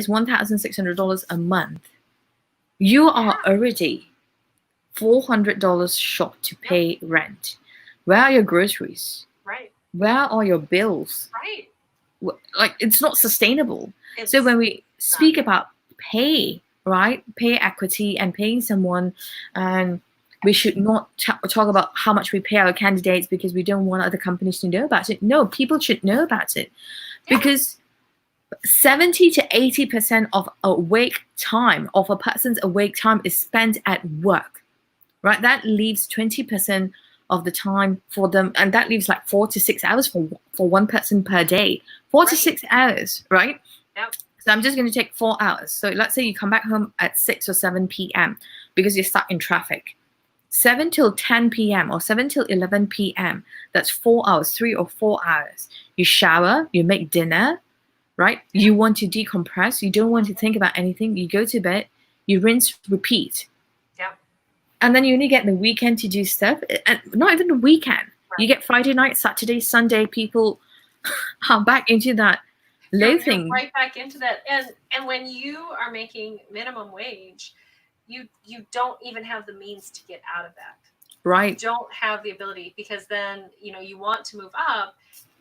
Speaker 2: $1,600 a month, you are already $400 short to pay rent. Where are your groceries? Right. Where are your bills? Right. Like, it's not sustainable. So when we speak about pay, right, pay equity and paying someone, and we should not talk about how much we pay our candidates because we don't want other companies to know about it. No, people should know about it, because 70 to 80% of a person's awake time is spent at work, right? That leaves 20% of the time for them, and that leaves like 4 to 6 hours for one person per day. 4 to 6 hours, right? Yep. So I'm just going to take 4 hours. So let's say you come back home at 6 or 7 p.m. because you're stuck in traffic. 7 till 10 p.m. or 7 till 11 p.m. That's 4 hours, 3 or 4 hours. You shower, you make dinner, right? You want to decompress. You don't want to think about anything. You go to bed, you rinse, repeat. And then you only get the weekend to do stuff. And not even the weekend. Right. You get Friday night, Saturday, Sunday. People are back into that loathing. You're right back into that. And when you are making minimum wage, you don't even have the means to get out of that. Right. You don't have the ability, because then, you know, you want to move up,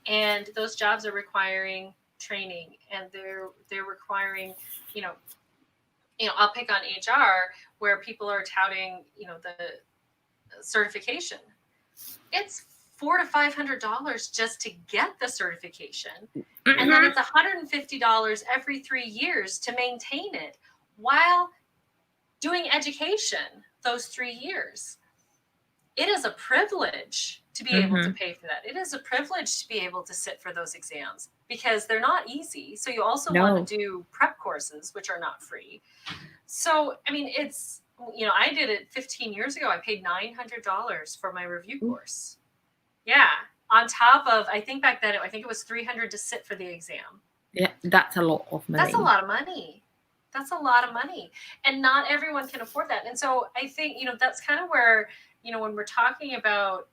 Speaker 2: and those jobs are requiring training, and they're requiring, you know, I'll pick on HR, where people are touting, you know, the certification. It's $400 to $500 just to get the certification. Mm-hmm. And then it's $150 every 3 years to maintain it while doing education those 3 years. It is a privilege to be able to pay for that. It is a privilege to be able to sit for those exams because they're not easy. So you also want to do prep courses, which are not free. So, I mean, it's, I did it 15 years ago. I paid $900 for my review course. Yeah. On top of, I think back then, I think it was $300 to sit for the exam.
Speaker 1: Yeah, that's a lot of money.
Speaker 2: That's a lot of money. That's a lot of money. And not everyone can afford that. And so I think, that's kind of where, when we're talking about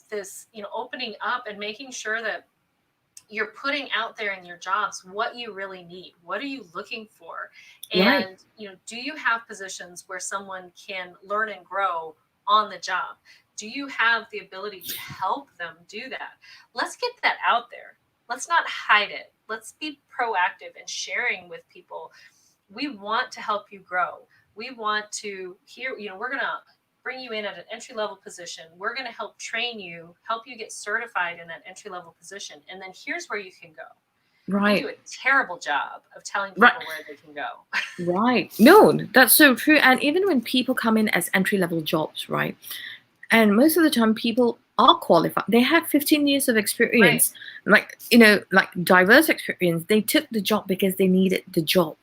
Speaker 2: this, opening up and making sure that you're putting out there in your jobs what you really need. What are you looking for? And, do you have positions where someone can learn and grow on the job? Do you have the ability to help them do that? Let's get that out there. Let's not hide it. Let's be proactive and sharing with people. We want to help you grow. We want to hear, we're going to bring you in at an entry-level position. We're going to help train you, help you get certified in that entry-level position. And then here's where you can go.
Speaker 1: Right.
Speaker 2: We do a terrible job of telling people where they can go.
Speaker 1: Right. No, that's so true. And even when people come in as entry-level jobs, right? And most of the time people are qualified. They have 15 years of experience, like diverse experience. They took the job because they needed the job.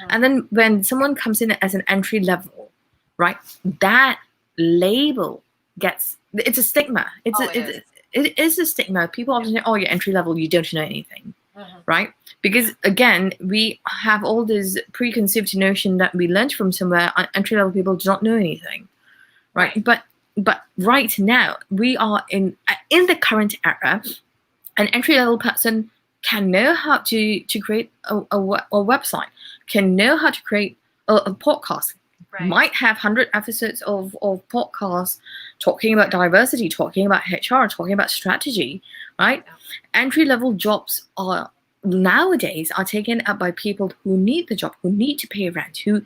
Speaker 1: And then when someone comes in as an entry level, right, that label it's a stigma. It is a stigma. People often say, oh, you're entry level, you don't know anything, right? Because again, we have all this preconceived notion that we learned from somewhere. Entry level people do not know anything, right? But right now we are in the current era. An entry level person can know how to create a website, can know how to create a podcast, might have 100 episodes of podcasts talking about diversity, talking about HR, talking about strategy, right? Entry-level jobs are nowadays taken up by people who need the job, who need to pay rent, who,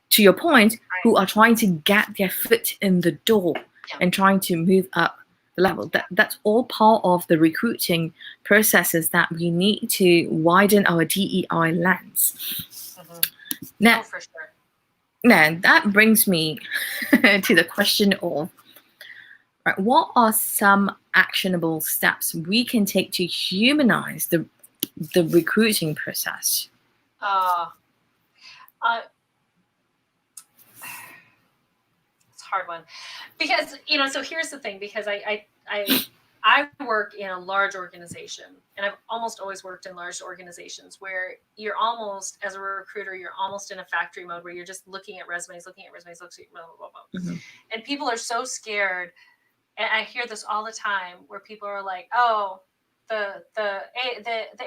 Speaker 1: to your point, who are trying to get their foot in the door and trying to move up the level. That's all part of the recruiting processes that we need to widen our DEI lens. Now,
Speaker 2: for sure.
Speaker 1: Now, that brings me to the question of, what are some actionable steps we can take to humanize the recruiting process?
Speaker 2: It's a hard one because, so here's the thing, because I work in a large organization, and I've almost always worked in large organizations where you're almost, as a recruiter, you're almost in a factory mode where you're just looking at resumes, blah, blah, blah. And people are so scared. And I hear this all the time where people are like, oh, the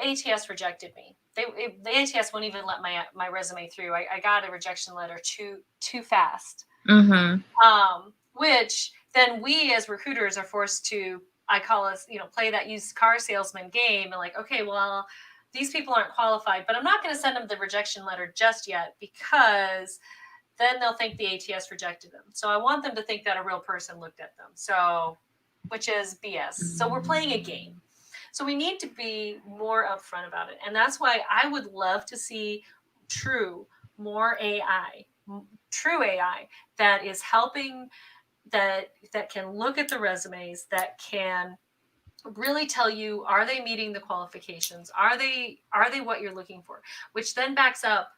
Speaker 2: ATS rejected me. The ATS won't even let my resume through. I got a rejection letter too fast. Which then we as recruiters are forced to, I call us, play that used car salesman game, and like, okay, well, these people aren't qualified, but I'm not going to send them the rejection letter just yet, because then they'll think the ATS rejected them. So I want them to think that a real person looked at them. So, which is BS. So we're playing a game. So we need to be more upfront about it. And that's why I would love to see more AI, true AI that is helping, that can look at the resumes, that can really tell you, are they meeting the qualifications? Are they what you're looking for? Which then backs up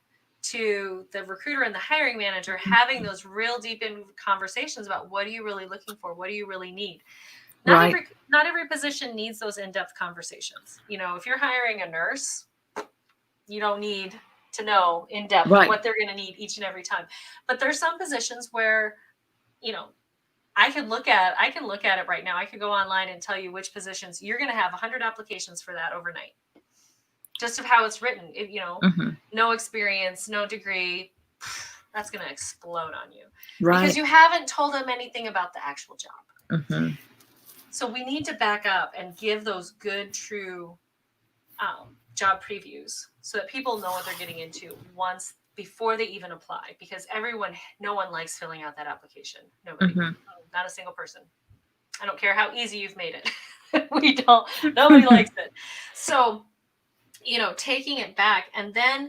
Speaker 2: to the recruiter and the hiring manager having those real deep in conversations about, what are you really looking for? What do you really need? Not every position needs those in-depth conversations. If you're hiring a nurse, you don't need to know in depth what they're going to need each and every time. But there's some positions where, I can look at it right now. I could go online and tell you which positions you're going to have 100 applications for that overnight. Just of how it's written, no experience, no degree, that's going to explode on you because you haven't told them anything about the actual job. So we need to back up and give those good, true job previews so that people know what they're getting into before they even apply, because no one likes filling out that application. Nobody, not a single person. I don't care how easy you've made it. Nobody likes it. So, taking it back, and then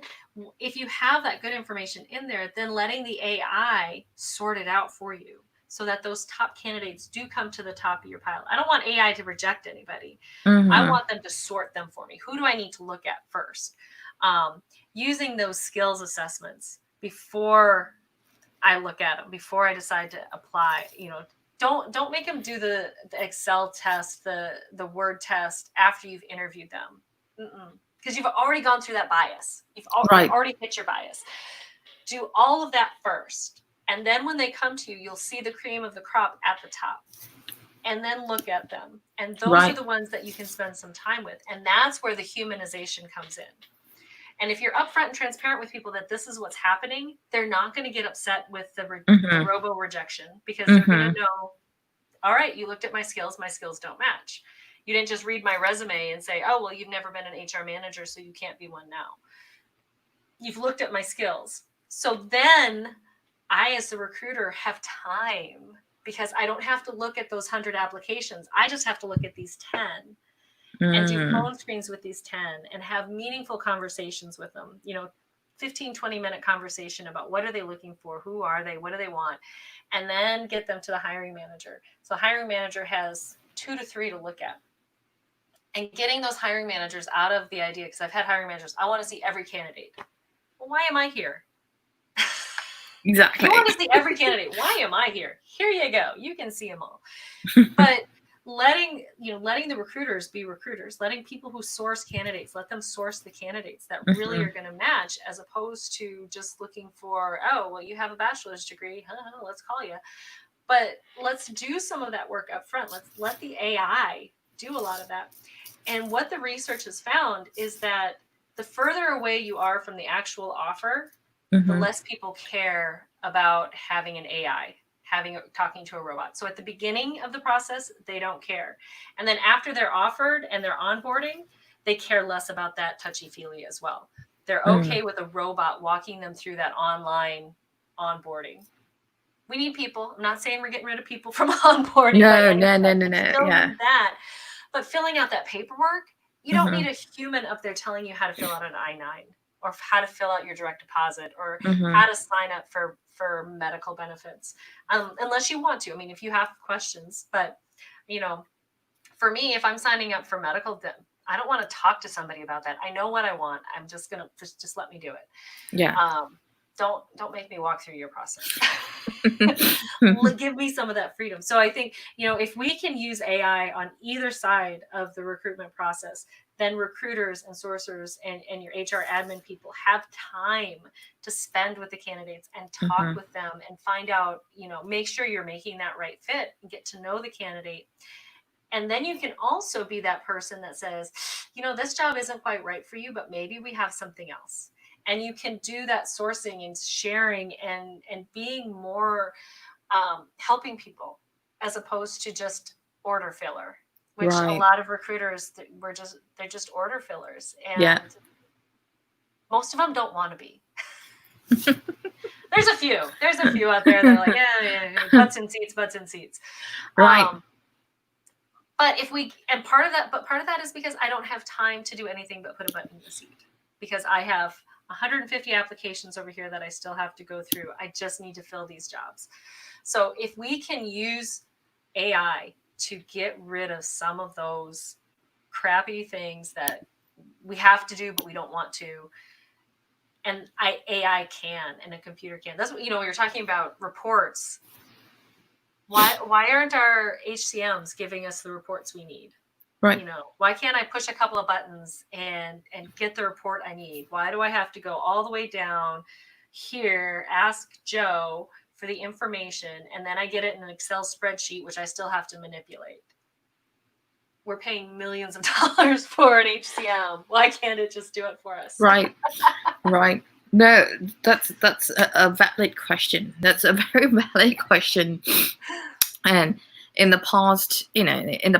Speaker 2: if you have that good information in there, then letting the AI sort it out for you. so that those top candidates do come to the top of your pile. I don't want AI to reject anybody.
Speaker 1: Mm-hmm.
Speaker 2: I want them to sort them for me. Who do I need to look at first? Using those skills assessments before I look at them, before I decide to apply. Don't make them do the Excel test, the word test after you've interviewed them. Because you've already gone through that bias. You've already hit your bias. Do all of that first. And then when they come to you, you'll see the cream of the crop at the top. And then look at them. And those are the ones that you can spend some time with. And that's where the humanization comes in. And if you're upfront and transparent with people that this is what's happening, they're not going to get upset with the robo rejection, because they're going to know, all right, you looked at my skills don't match. You didn't just read my resume and say, oh, well, you've never been an HR manager, so you can't be one now. You've looked at my skills. So then I, as a recruiter, have time, because I don't have to look at those 100 applications. I just have to look at these 10 and do phone screens with these 10 and have meaningful conversations with them. 15, 20-minute conversation about what are they looking for? Who are they? What do they want? And then get them to the hiring manager. So hiring manager has 2 to 3 to look at. And getting those hiring managers out of the idea, because I've had hiring managers, I want to see every candidate. Well, why am I here?
Speaker 1: Exactly.
Speaker 2: You want to see every candidate. Why am I here? Here you go. You can see them all. But letting the recruiters be recruiters, letting people who source candidates, let them source the candidates that really are going to match, as opposed to just looking for, oh, well, you have a bachelor's degree. Let's call you. But let's do some of that work up front. Let's let the AI do a lot of that. And what the research has found is that the further away you are from the actual offer, the less people care about having an AI, talking to a robot. So at the beginning of the process, they don't care. And then after they're offered and they're onboarding, they care less about that touchy-feely as well. They're okay with a robot walking them through that online onboarding. We need people. I'm not saying we're getting rid of people from onboarding.
Speaker 1: No.
Speaker 2: Need that. But filling out that paperwork, you don't need a human up there telling you how to fill out an I-9 or how to fill out your direct deposit or how to sign up for medical benefits, unless you want to. I mean, if you have questions, but for me, if I'm signing up for medical, then I don't want to talk to somebody about that. I know what I want. I'm just going to just let me do it.
Speaker 1: Yeah.
Speaker 2: Don't make me walk through your process. Give me some of that freedom. So I think, if we can use AI on either side of the recruitment process, then recruiters and sourcers and your HR admin people have time to spend with the candidates and talk with them and find out, make sure you're making that right fit and get to know the candidate. And then you can also be that person that says, this job isn't quite right for you, but maybe we have something else. And you can do that sourcing and sharing and being more helping people, as opposed to just order filler, which a lot of recruiters, they're just order fillers. And most of them don't want to be. There's a few out there that are like, yeah, butts in seats.
Speaker 1: Right.
Speaker 2: But part of that is because I don't have time to do anything but put a button in the seat, because I have 150 applications over here that I still have to go through. I just need to fill these jobs. So if we can use AI to get rid of some of those crappy things that we have to do, but we don't want to, and AI can, and a computer can. That's what, we were talking about reports. Why aren't our HCMs giving us the reports we need?
Speaker 1: Right.
Speaker 2: Why can't I push a couple of buttons and get the report I need? Why do I have to go all the way down here, ask Joe for the information, and then I get it in an Excel spreadsheet, which I still have to manipulate? We're paying millions of dollars for an HCM. Why can't it just do it for us?
Speaker 1: Right. No, that's a valid question. That's a very valid question. And in the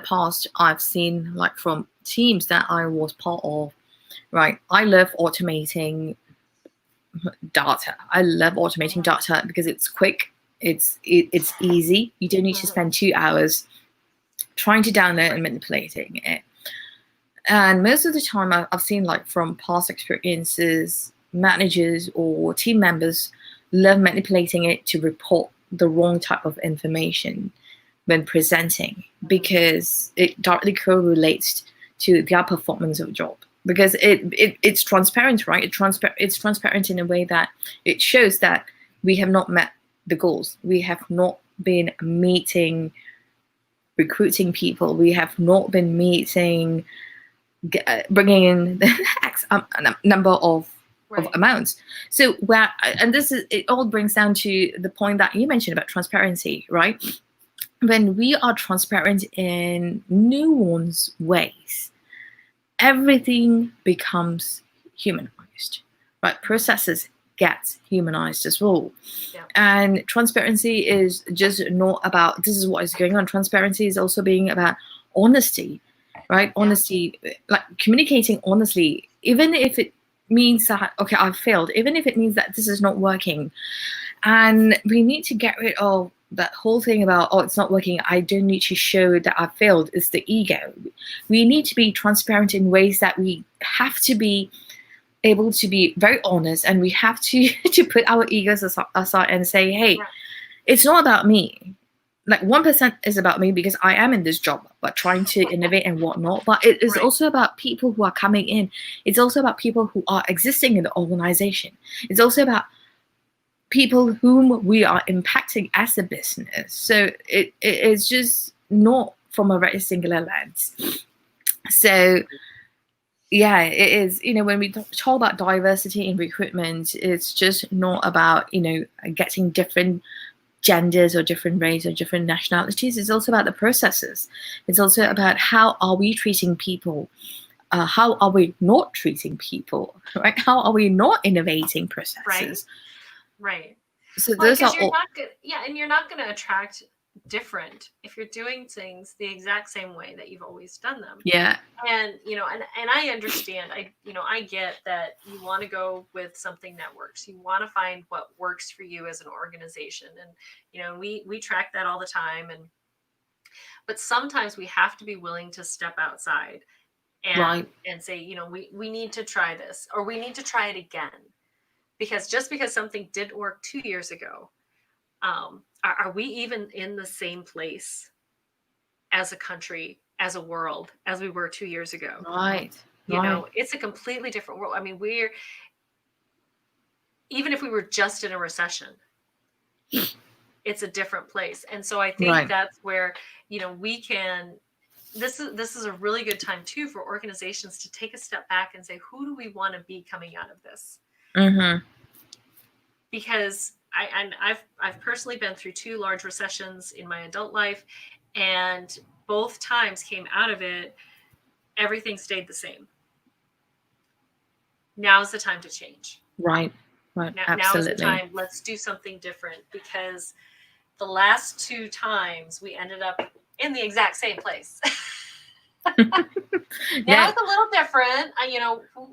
Speaker 1: past, I've seen, like, from teams that I was part of, right? I love automating data. Because it's quick, it's easy. You don't need to spend 2 hours trying to download and manipulating it. And most of the time, I've seen, like, from past experiences, managers or team members love manipulating it to report the wrong type of information when presenting, because it directly correlates to their performance of job. Because it's transparent, right? It's transparent in a way that it shows that we have not met the goals. We have not been recruiting people. We have not been bringing in the X number of amounts. So it all brings down to the point that you mentioned about transparency, right? When we are transparent in nuanced ways, everything becomes humanized, right? Processes get humanized as well.
Speaker 2: Yeah.
Speaker 1: And transparency is just not about this is what is going on. Transparency is also being about honesty, right? Honesty, like communicating honestly, even if it means that, okay, I've failed, even if it means that this is not working. And we need to get rid of that whole thing about, oh, it's not working, I don't need to show that I failed. It's the ego. We need to be transparent in ways that we have to be able to be very honest, and we have to put our egos aside and say, hey, it's not about me. Like 1% is about me because I am in this job, but trying to innovate and whatnot. But it is also about people who are coming in. It's also about people who are existing in the organization. It's also about people whom we are impacting as a business. So it is just not from a very singular lens. So yeah, it is, when we talk about diversity in recruitment, it's just not about, getting different genders or different race or different nationalities. It's also about the processes. It's also about how are we treating people? How are we not treating people, right? How are we not innovating processes?
Speaker 2: Right.
Speaker 1: So those are all.
Speaker 2: And you're not going to attract different if you're doing things the exact same way that you've always done them.
Speaker 1: Yeah.
Speaker 2: And and I understand. I get that you want to go with something that works. You want to find what works for you as an organization, and we track that all the time. But sometimes we have to be willing to step outside and say, we need to try this, or we need to try it again. Because just because something didn't work 2 years ago, are we even in the same place as a country, as a world, as we were 2 years ago?
Speaker 1: Right.
Speaker 2: It's a completely different world. I mean, even if we were just in a recession, it's a different place. And so I think that's where, we can. This is a really good time too for organizations to take a step back and say, who do we want to be coming out of this?
Speaker 1: Mm-hmm.
Speaker 2: Because I've personally been through 2 large recessions in my adult life, and both times came out of it, everything stayed the same. Now's the time to change.
Speaker 1: Right. Absolutely.
Speaker 2: Now is the time. Let's do something different, because the last 2 times we ended up in the exact same place. Now it's a little different.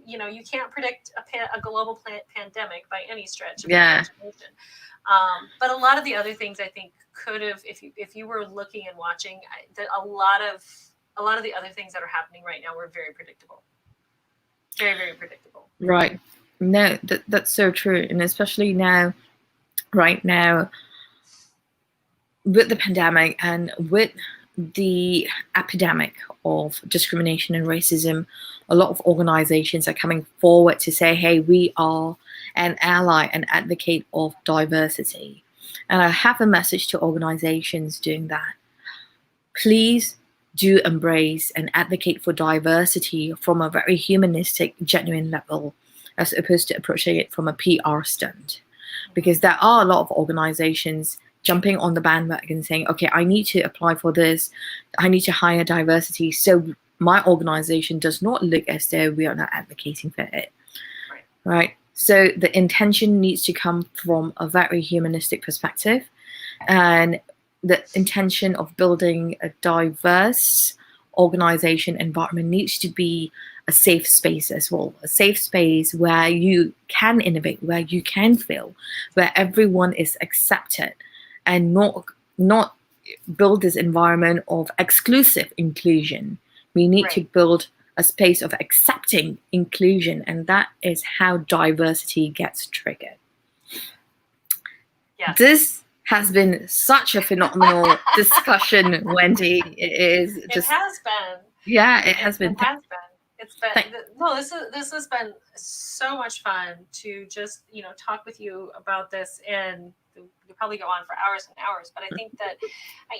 Speaker 2: You can't predict a global pandemic by any stretch of imagination. But a lot of the other things I think could have, if you were looking and watching, a lot of the other things that are happening right now were very predictable. Very, very predictable.
Speaker 1: Right. No, that's so true. And especially right now, with the pandemic and with the epidemic of discrimination and racism, a lot of organizations are coming forward to say, hey, we are an ally and advocate of diversity. And I have a message to organizations doing that. Please do embrace and advocate for diversity from a very humanistic, genuine level, as opposed to approaching it from a PR stunt. Because there are a lot of organizations jumping on the bandwagon saying, okay, I need to apply for this, I need to hire diversity, so my organization does not look as though we are not advocating for it. Right? So the intention needs to come from a very humanistic perspective, and the intention of building a diverse organization environment needs to be a safe space as well, a safe space where you can innovate, where you can fail, where everyone is accepted, and not build this environment of exclusive inclusion. We need to build a space of accepting inclusion, and that is how diversity gets triggered.
Speaker 2: Yes.
Speaker 1: This has been such a phenomenal discussion, Wendy. It is just.
Speaker 2: It has been.
Speaker 1: Yeah, it has been.
Speaker 2: It has been. It's been
Speaker 1: Thank-
Speaker 2: no. This has been so much fun to just talk with you about this, and we could probably go on for hours and hours. But I think that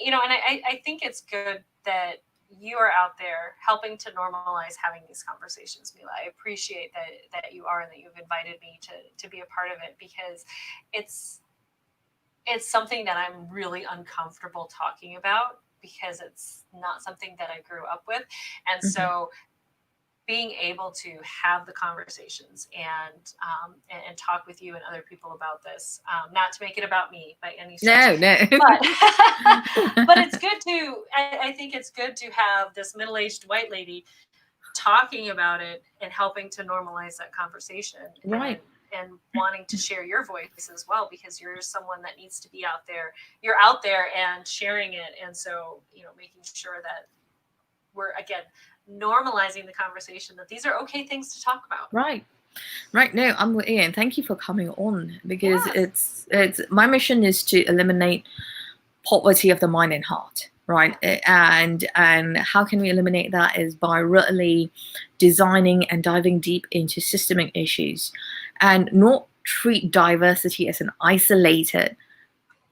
Speaker 2: and I think it's good that you are out there helping to normalize having these conversations, Mila. I appreciate that you are and that you've invited me to be a part of it, because it's something that I'm really uncomfortable talking about, because it's not something that I grew up with. And so being able to have the conversations and talk with you and other people about this, not to make it about me by any stretch.
Speaker 1: No.
Speaker 2: But it's good to, I think it's good to have this middle-aged white lady talking about it and helping to normalize that conversation.
Speaker 1: Right.
Speaker 2: And wanting to share your voice as well, because you're someone that needs to be out there. You're out there and sharing it. And so, making sure that we're, again, normalizing the conversation, that these are okay things to talk about.
Speaker 1: Right. No, I'm with Ian. Thank you for coming on, because it's my mission is to eliminate poverty of the mind and heart. Right. And how can we eliminate that is by really designing and diving deep into systemic issues, and not treat diversity as an isolated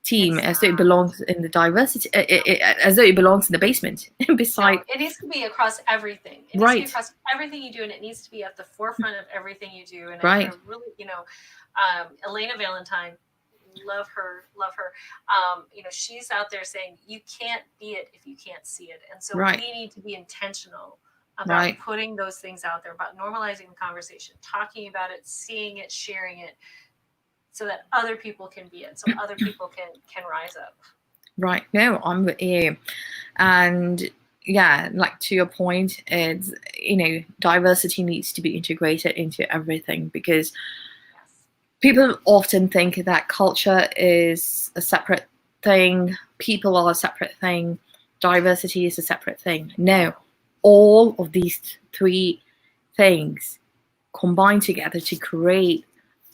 Speaker 1: team, as though it belongs in the diversity, as though it belongs in the basement. Besides,
Speaker 2: it needs to be across everything. It needs to be across everything you do, and it needs to be at the forefront of everything you do. And I really, Elena Valentine, love her. She's out there saying you can't be it if you can't see it. And so we need to be intentional about putting those things out there, about normalizing the conversation, talking about it, seeing it, sharing it, so that other people can be it, so other people can rise up. Right.
Speaker 1: No, I'm with you. And yeah, like to your point, it's, diversity needs to be integrated into everything, because people often think that culture is a separate thing, people are a separate thing, diversity is a separate thing. No, all of these three things combine together to create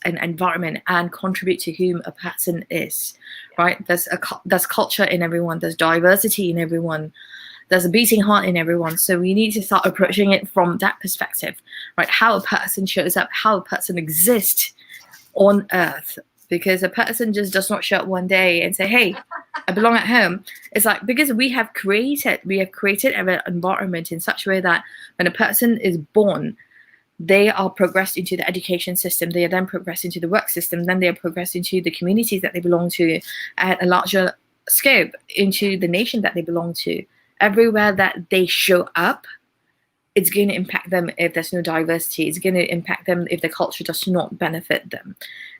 Speaker 1: an environment and contribute to whom a person is. Right? There's culture in everyone, there's diversity in everyone, there's a beating heart in everyone. So we need to start approaching it from that perspective, right? How a person shows up, how a person exists on earth, because a person just does not show up one day and say, hey, I belong at home. It's like, because we have created an environment in such a way that when a person is born, they are progressed into the education system, they are then progressed into the work system, then they are progressed into the communities that they belong to at a larger scope, into the nation that they belong to. Everywhere that they show up, it's going to impact them if there's no diversity. It's going to impact them if the culture does not benefit them,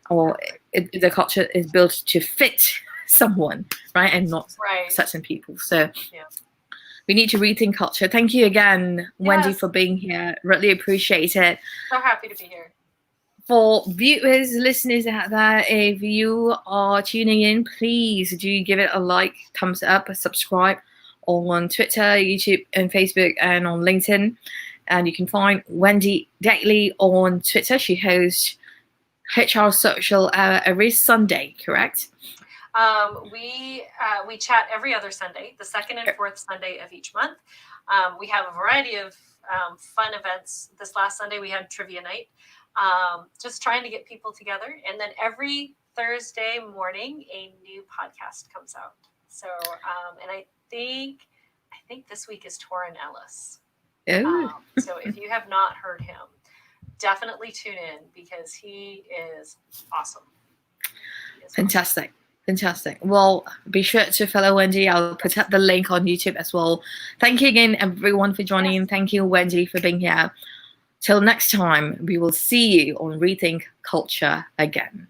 Speaker 1: or if the culture is built to fit someone, right, and not certain people. So we need to rethink culture. Thank you again, Wendy, for being here. Really appreciate it.
Speaker 2: So happy to be here.
Speaker 1: For viewers, listeners out there, if you are tuning in, please do give it a like, thumbs up, subscribe on Twitter, YouTube, and Facebook, and on LinkedIn. And you can find Wendy Daily on Twitter. She hosts HR Social every Sunday, correct?
Speaker 2: We chat every other Sunday, the second and fourth Sunday of each month. We have a variety of fun events. This last Sunday we had trivia night, just trying to get people together. And then every Thursday morning a new podcast comes out. So and I think this week is Torrin Ellis. So if you have not heard him, definitely tune in, because he is awesome.
Speaker 1: Fantastic. Well, be sure to follow Wendy. I'll put up the link on YouTube as well. Thank you again, everyone, for joining in. Thank you, Wendy, for being here. Till next time, we will see you on Rethink Culture again.